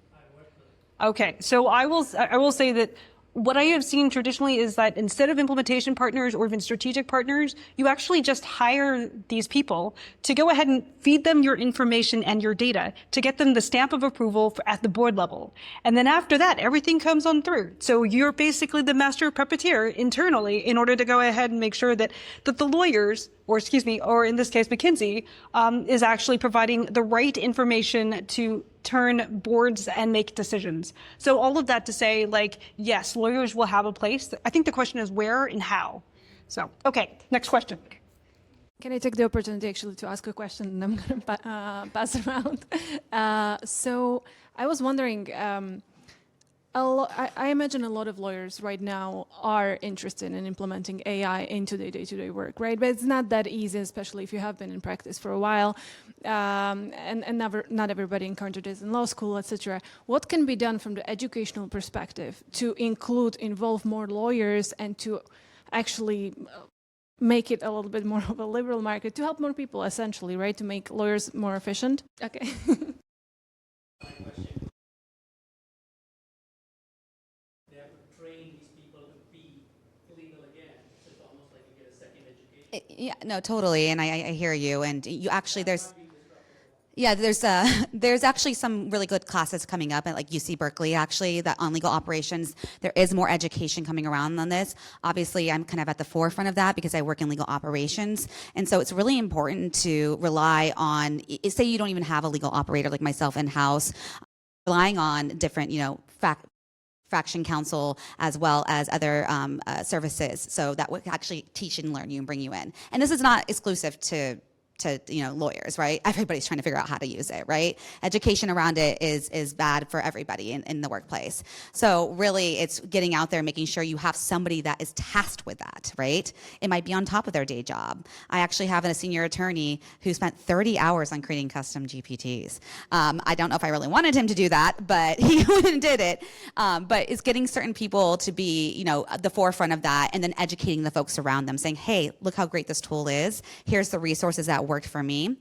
Okay, so I will say that what I have seen traditionally is that instead of implementation partners or even strategic partners, you actually just hire these people to go ahead and feed them your information and your data to get them the stamp of approval at the board level. And then after that, everything comes on through. So you're basically the master puppeteer internally in order to go ahead and make sure that the lawyers, or in this case, McKinsey, is actually providing the right information to turn boards and make decisions. So all of that to say, like, yes, lawyers will have a place. I think the question is where and how. So, okay, next question. Can I take the opportunity actually to ask a question, and I'm going to pass around? So I was wondering, I imagine a lot of lawyers right now are interested in implementing AI into their day-to-day work, right? But it's not that easy, especially if you have been in practice for a while, and not everybody encountered this in law school, etc. What can be done from the educational perspective to involve more lawyers and to actually make it a little bit more of a liberal market to help more people, essentially, right? To make lawyers more efficient? Okay. Yeah, no, totally, and I hear you. And you actually, there's actually some really good classes coming up at like UC Berkeley, actually, that on legal operations. There is more education coming around on this. Obviously, I'm kind of at the forefront of that because I work in legal operations, and so it's really important to rely on. Say you don't even have a legal operator like myself in house, relying on different, fraction counsel as well as other services, so that would actually teach and learn you and bring you in. And this is not exclusive to lawyers, right? Everybody's trying to figure out how to use it, right? Education around it is bad for everybody in the workplace. So really, it's getting out there, making sure you have somebody that is tasked with that, right? It might be on top of their day job. I actually have a senior attorney who spent 30 hours on creating custom GPTs. I don't know if I really wanted him to do that, but he went and did it. But it's getting certain people to be, at the forefront of that, and then educating the folks around them, saying, hey, look how great this tool is. Here's the resources that worked for me.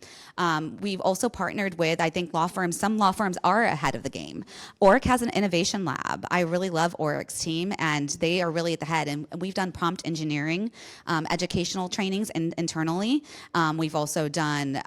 We've also partnered with, I think, law firms. Some law firms are ahead of the game. Oric has an innovation lab. I really love Oric's team, and they are really at the head. And we've done prompt engineering, educational trainings internally. We've also done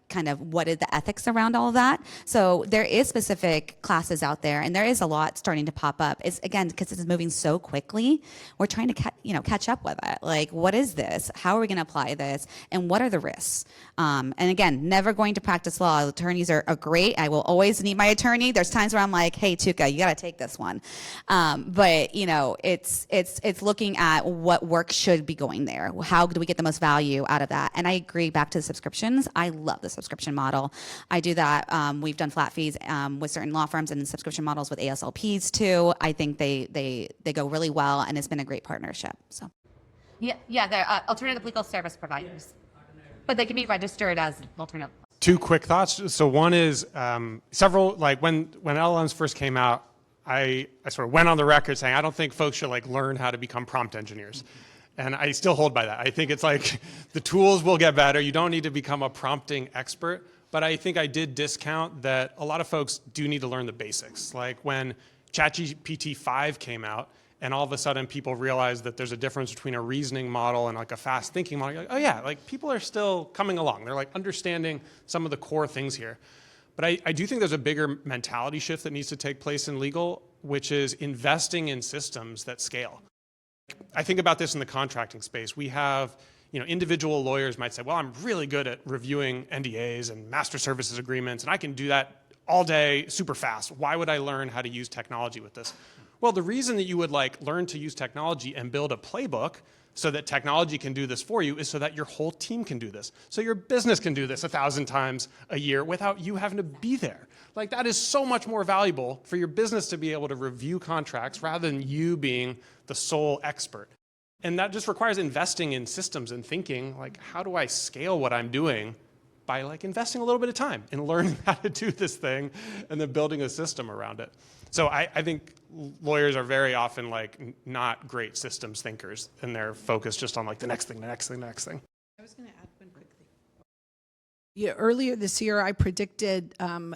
kind of what is the ethics around all of that. So there is specific classes out there, and there is a lot starting to pop up. It's, again, because it's moving so quickly, we're trying to catch up with it. Like, what is this? How are we going to apply this? And what are the risks? And again, never going to practice law. Attorneys are great. I will always need my attorney. There's times where I'm like, hey, Tuka, you got to take this one. But it's looking at what work should be going there. How do we get the most value out of that? And I agree, back to the subscriptions. I love the subscription model. I do that. We've done flat fees with certain law firms and subscription models with ASLPs too. I think they go really well, and it's been a great partnership. So. Yeah, they're alternative legal service providers, but they can be registered as alternative. Two quick thoughts. So one is when LLMs first came out, I sort of went on the record saying I don't think folks should learn how to become prompt engineers. And I still hold by that. I think it's like the tools will get better. You don't need to become a prompting expert. But I think I did discount that a lot of folks do need to learn the basics. Like when ChatGPT 5 came out, and all of a sudden people realize that there's a difference between a reasoning model and like a fast thinking model. You're like, oh yeah, like people are still coming along. They're like understanding some of the core things here. But I do think there's a bigger mentality shift that needs to take place in legal, which is investing in systems that scale. I think about this in the contracting space. We have, individual lawyers might say, well, I'm really good at reviewing NDAs and master services agreements, and I can do that all day super fast. Why would I learn how to use technology with this? Well, the reason that you would learn to use technology and build a playbook so that technology can do this for you is so that your whole team can do this. So your business can do this 1,000 times a year without you having to be there. Like, that is so much more valuable for your business to be able to review contracts rather than you being the sole expert. And that just requires investing in systems and thinking, like, how do I scale what I'm doing by investing a little bit of time in learning how to do this thing and then building a system around it. So I think lawyers are very often not great systems thinkers, and they're focused just on the next thing, the next thing, the next thing. I was going to add one quick thing. Yeah, earlier this year, I predicted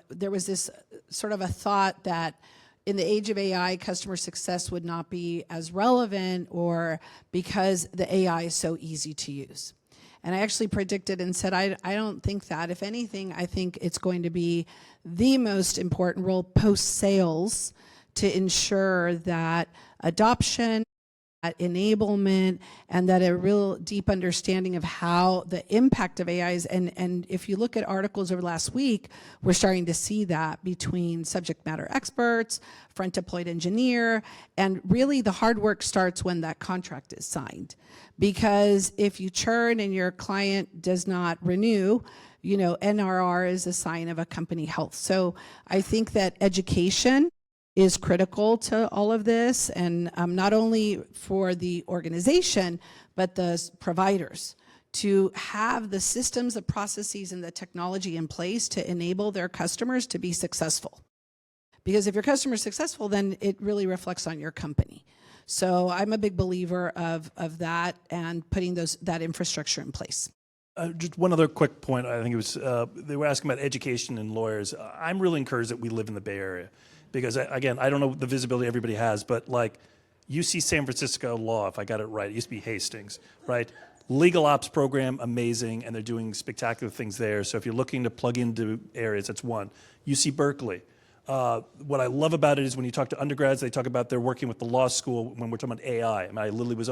there was this sort of a thought that in the age of AI, customer success would not be as relevant, or because the AI is so easy to use. And I actually predicted and said, I don't think that. If anything, I think it's going to be the most important role post-sales to ensure that adoption, that enablement, and that a real deep understanding of how the impact of AI is. And if you look at articles over last week, we're starting to see that between subject matter experts, front deployed engineer, and really the hard work starts when that contract is signed. Because if you churn and your client does not renew, NRR is a sign of a company health. So I think that education is critical to all of this, and not only for the organization, but the providers to have the systems, the processes, and the technology in place to enable their customers to be successful. Because if your customer is successful, then it really reflects on your company. So I'm a big believer of that and putting that infrastructure in place. Just one other quick point. I think it was, they were asking about education and lawyers. I'm really encouraged that we live in the Bay Area. Because again, I don't know the visibility everybody has, but UC San Francisco Law, if I got it right, it used to be Hastings, right? Legal ops program, amazing, and they're doing spectacular things there. So if you're looking to plug into areas, that's one. UC Berkeley. What I love about it is when you talk to undergrads, they talk about they're working with the law school when we're talking about AI. I literally was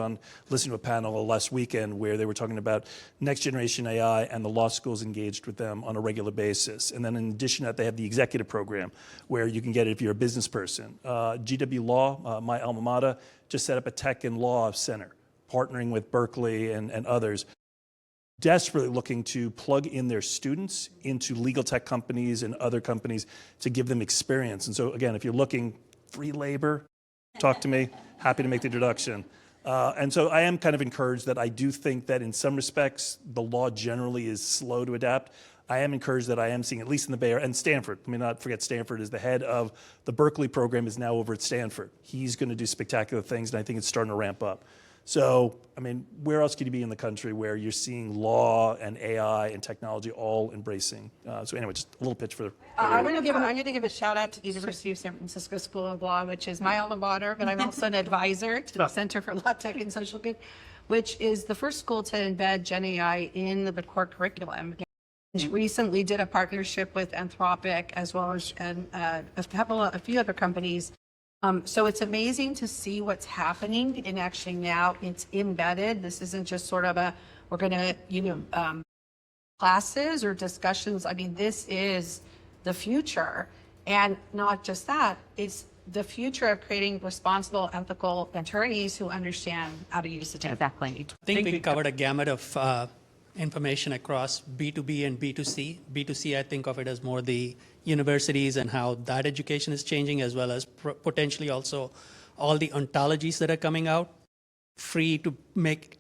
listening to a panel last weekend where they were talking about next generation AI, and the law school's engaged with them on a regular basis. And then in addition to that, they have the executive program where you can get it if you're a business person. GW Law, my alma mater, just set up a tech and law center, partnering with Berkeley and others. Desperately looking to plug in their students into legal tech companies and other companies to give them experience. And so again, if you're looking free labor, talk to me, happy to make the introduction. And so I am kind of encouraged that I do think that in some respects, the law generally is slow to adapt. I am encouraged that I am seeing, at least in the Bay Area, and Stanford, let me not forget Stanford is the head of the Berkeley program is now over at Stanford. He's going to do spectacular things, and I think it's starting to ramp up. So, I mean, where else could you be in the country where you're seeing law and AI and technology all embracing? So anyway, just a little pitch for. I'm going to give a shout out to the University of San Francisco School of Law, which is my alma mater, but I'm also an advisor to the Center for Law, Tech, and Social Good, which is the first school to embed Gen AI in the core curriculum. Recently did a partnership with Anthropic as well as a few other companies. So it's amazing to see what's happening, and actually now it's embedded. This isn't just sort of we're going to, classes or discussions. I mean, this is the future. And not just that, it's the future of creating responsible, ethical attorneys who understand how to use the technology. Exactly. I think we covered a gamut of information across B2B and B2C. B2C, I think of it as more the universities and how that education is changing, as well as potentially also all the ontologies that are coming out, free to make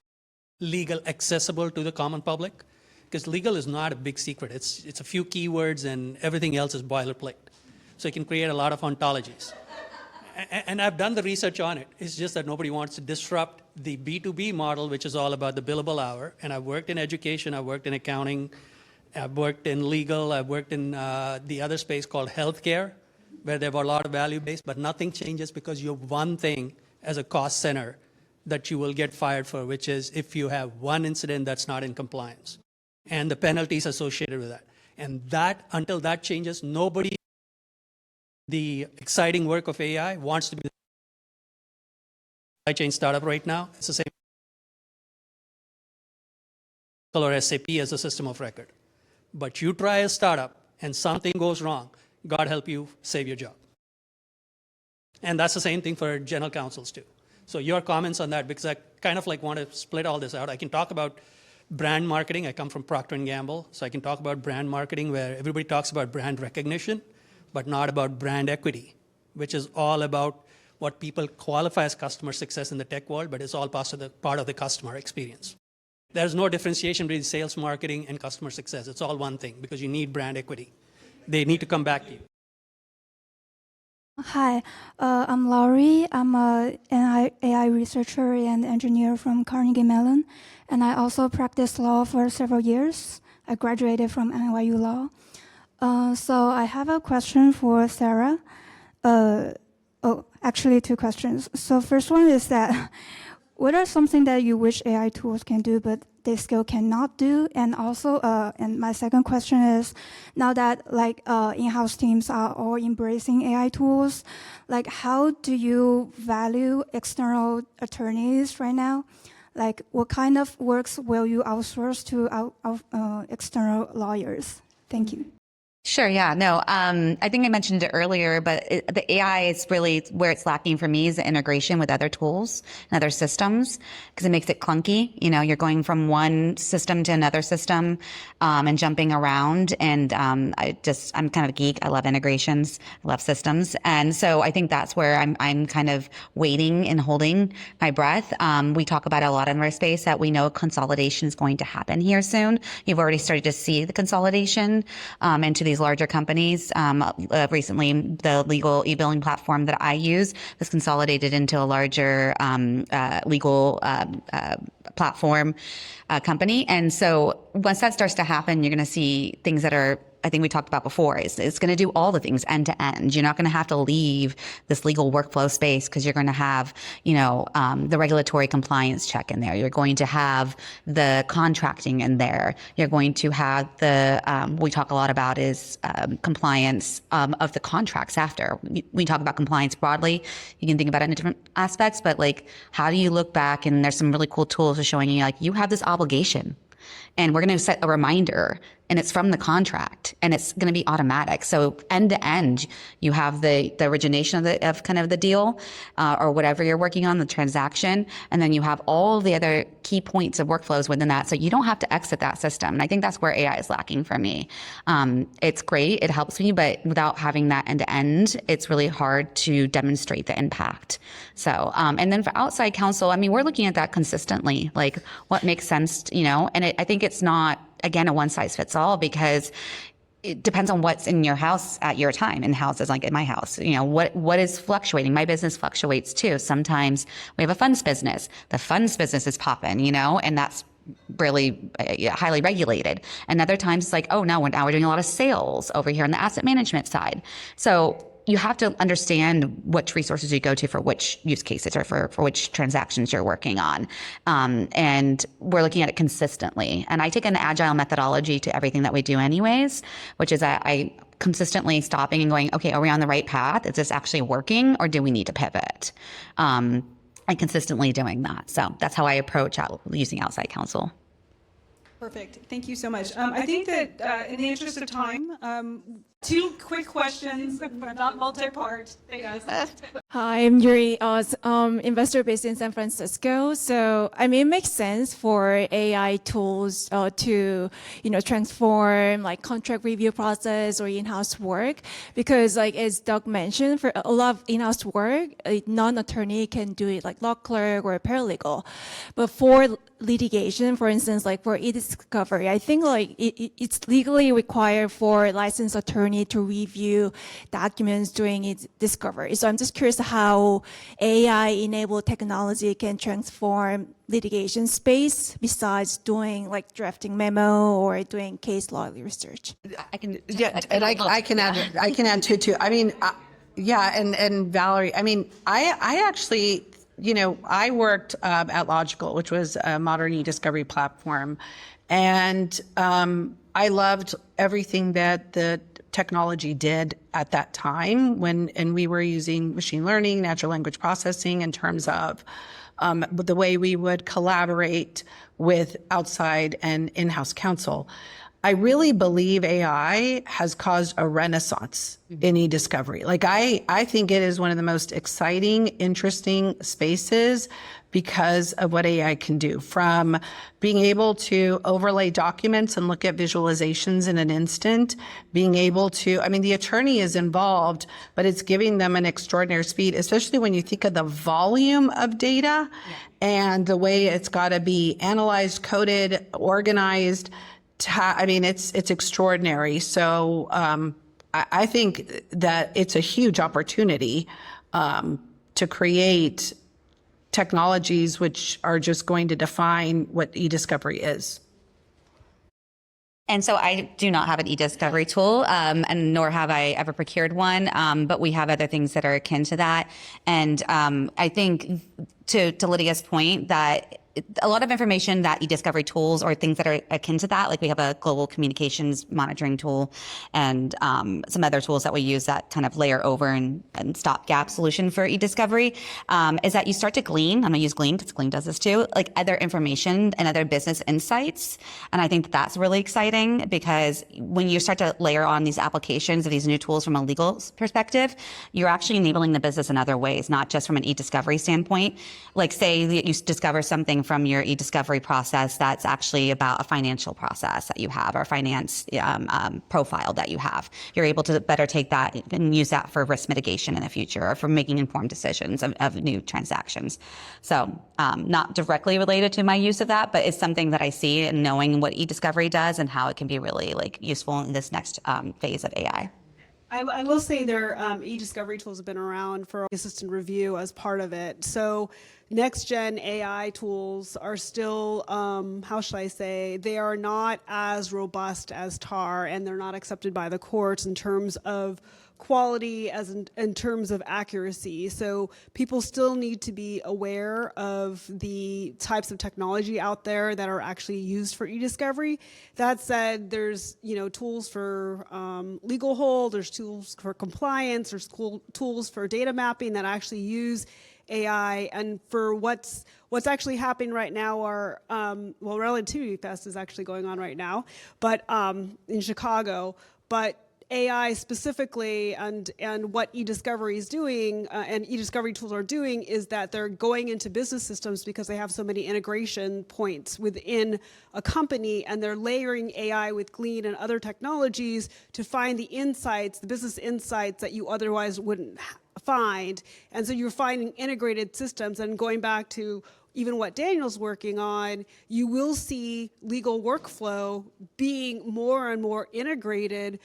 legal accessible to the common public. Because legal is not a big secret. It's a few keywords and everything else is boilerplate. So you can create a lot of ontologies. And I've done the research on it. It's just that nobody wants to disrupt the B2B model, which is all about the billable hour. And I've worked in education, I've worked in accounting, I've worked in legal, I've worked in the other space called healthcare, where there were a lot of value-based, but nothing changes because you have one thing as a cost center that you will get fired for, which is if you have one incident that's not in compliance, and the penalties associated with that. And that, until that changes, nobody, the exciting work of AI wants to be the supply chain startup right now. It's the same, or SAP as a system of record. But you try a startup and something goes wrong, God help you save your job. And that's the same thing for general counsels too. So your comments on that, because I kind of like want to split all this out. I can talk about brand marketing. I come from Procter & Gamble, so I can talk about brand marketing where everybody talks about brand recognition, but not about brand equity, which is all about what people qualify as customer success in the tech world, but it's all part of the customer experience. There's no differentiation between sales, marketing, and customer success. It's all one thing because you need brand equity. They need to come back to you. Hi, I'm Laurie. I'm an AI researcher and engineer from Carnegie Mellon, and I also practiced law for several years. I graduated from NYU Law. So I have a question for Sarah. Actually, two questions. So first one is that what are something that you wish AI tools can do, but they still cannot do? And also, and my second question is, now that like in-house teams are all embracing AI tools, like how do you value external attorneys right now? Like what kind of works will you outsource to external lawyers? Thank you. Sure, yeah, no, I think I mentioned it earlier, but the AI is really where it's lacking for me is the integration with other tools and other systems, because it makes it clunky. You know, you're going from one system to another system and jumping around. And I'm kind of a geek. I love integrations, I love systems. And so I think that's where I'm kind of waiting and holding my breath. We talk about it a lot in our space that we know consolidation is going to happen here soon. You've already started to see the consolidation into these larger companies. Recently, the legal e-billing platform that I use was consolidated into a larger legal platform company. And so once that starts to happen, you're going to see things that are, I think we talked about before, it's going to do all the things end to end. You're not going to have to leave this legal workflow space because you're going to have, the regulatory compliance check in there. You're going to have the contracting in there. You're going to have the, we talk a lot about is compliance of the contracts after. We talk about compliance broadly. You can think about it in different aspects, but like, how do you look back? And there's some really cool tools showing you like, you have this obligation and we're going to set a reminder, and it's from the contract, and it's going to be automatic. So end to end, you have the origination of kind of the deal or whatever you're working on, the transaction, and then you have all the other key points of workflows within that. So you don't have to exit that system. And I think that's where AI is lacking for me. It's great, it helps me, but without having that end to end, it's really hard to demonstrate the impact. So, and then for outside counsel, I mean, we're looking at that consistently, like what makes sense, and I think it's not, again, a one size fits all, because it depends on what's in your house at your time. In houses like in my house, you know, what is fluctuating. My business fluctuates too. Sometimes we have a funds business. The funds business is popping, you know, and that's really highly regulated. And other times it's like, oh no, now we're doing a lot of sales over here on the asset management side. So you have to understand which resources you go to for which use cases or for which transactions you're working on. And we're looking at it consistently. And I take an agile methodology to everything that we do anyways, which is that I consistently stopping and going, okay, are we on the right path? Is this actually working or do we need to pivot? And consistently doing that. So that's how I approach using outside counsel. Perfect. Thank you so much. I think that in the interest of time, 2 quick questions, but not multi-part. Hey guys. Hi, I'm Yuri, investor based in San Francisco. So, I mean, it makes sense for AI tools to, you know, transform like contract review process or in-house work, because like as Doug mentioned, for a lot of in-house work, a non-attorney can do it like law clerk or a paralegal. But for litigation, for instance, like for e-discovery, I think like it's legally required for a licensed attorney to review documents during its discovery. So I'm just curious how AI-enabled technology can transform litigation space besides doing like drafting memo or doing case law research. I can add too. I mean, and Valerie, I mean, I actually, you know, I worked at Logical, which was a modern e-discovery platform, and I loved everything that the technology did at that time and we were using machine learning, natural language processing in terms of the way we would collaborate with outside and in-house counsel. I really believe AI has caused a renaissance in e-discovery. Like I think it is one of the most exciting, interesting spaces because of what AI can do, from being able to overlay documents and look at visualizations in an instant, being able to, I mean, the attorney is involved, but it's giving them an extraordinary speed, especially when you think of the volume of data and the way it's got to be analyzed, coded, organized. I mean, it's extraordinary. So I think that it's a huge opportunity to create technologies which are just going to define what e-discovery is. And so I do not have an e-discovery tool, and nor have I ever procured one, but we have other things that are akin to that. And I think to Lydia's point that a lot of information that e-discovery tools or things that are akin to that, like we have a global communications monitoring tool and some other tools that we use that kind of layer over and stopgap solution for e-discovery, is that you start to glean, I'm gonna use Glean because Glean does this too, like other information and other business insights. And I think that's really exciting because when you start to layer on these applications of these new tools from a legal perspective, you're actually enabling the business in other ways, not just from an e-discovery standpoint. Like say that you discover something from your e-discovery process that's actually about a financial process that you have or finance profile that you have. You're able to better take that and use that for risk mitigation in the future or for making informed decisions of new transactions. So not directly related to my use of that, but it's something that I see and knowing what e-discovery does and how it can be really like useful in this next phase of AI. I will say their e-discovery tools have been around for assistant review as part of it. So next-gen AI tools are still, how should I say, they are not as robust as TAR, and they're not accepted by the courts in terms of quality as in terms of accuracy. So people still need to be aware of the types of technology out there that are actually used for e-discovery. That said, there's tools for legal hold, there's tools for compliance, there's tools for data mapping that actually use AI. And for what's actually happening right now are, Relativity Fest is actually going on right now, but in Chicago, but AI specifically and what e-discovery is doing and e-discovery tools are doing is that they're going into business systems because they have so many integration points within a company, and they're layering AI with Glean and other technologies to find the insights, the business insights that you otherwise wouldn't find. And so you're finding integrated systems. And going back to even what Daniel's working on, you will see legal workflow being more and more integrated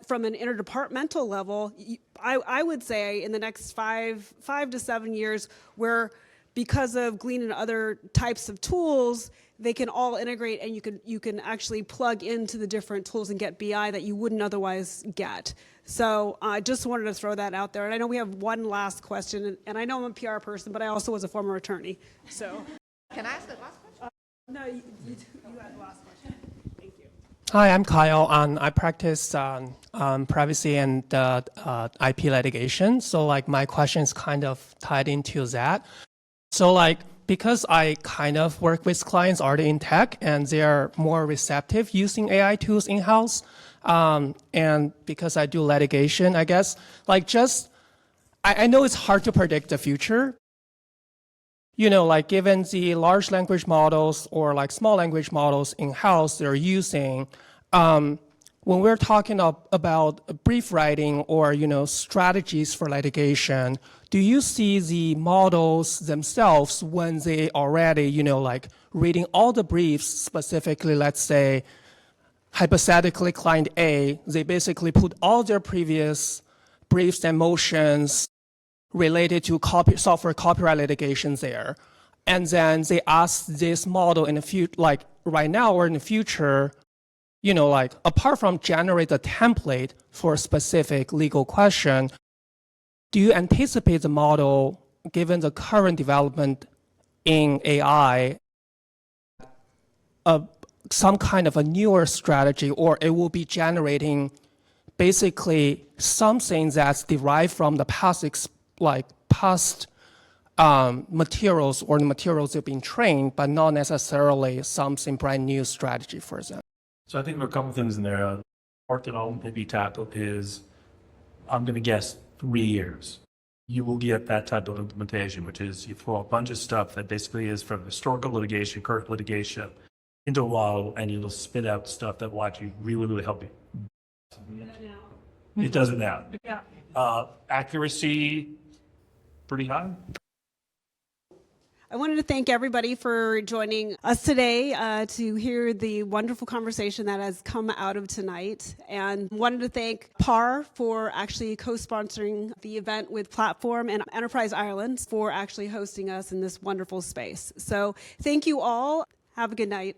from an interdepartmental level. I would say in the next 5 to 7 years, where because of Glean and other types of tools, they can all integrate, and you can actually plug into the different tools and get BI that you wouldn't otherwise get. So I just wanted to throw that out there. And I know we have one last question, and I know I'm a PR person, but I also was a former attorney. So Can I ask the last question? no, you had the last question. Thank you. Hi, I'm Kyle. I practice privacy and IP litigation. So like my question is kind of tied into that. So like, because I kind of work with clients already in tech and they are more receptive using AI tools in-house, and because I do litigation, I guess, like just, I know it's hard to predict the future. You know, like given the large language models or like small language models in-house they're using, when we're talking about brief writing or, you know, strategies for litigation, do you see the models themselves when they already, you know, like reading all the briefs, specifically, let's say, hypothetically, client A, they basically put all their previous briefs and motions related to software copyright litigations there. And then they ask this model in the future, like right now or in the future, you know, like apart from generate a template for a specific legal question, do you anticipate the model, given the current development in AI, some kind of a newer strategy, or it will be generating basically something that's derived from the past materials or the materials that have been trained, but not necessarily something brand new strategy for them? So I think there are a couple things in there. Part that I'll maybe tackle is, I'm going to guess 3 years. You will get that type of implementation, which is you throw a bunch of stuff that basically is from historical litigation, current litigation, into a model, and you'll spit out stuff that will actually really, really help you. It does it now. Yeah. Accuracy, pretty high. I wanted to thank everybody for joining us today to hear the wonderful conversation that has come out of tonight, and wanted to thank PAR for actually co-sponsoring the event with Platform, and Enterprise Ireland for actually hosting us in this wonderful space. So thank you all. Have a good night.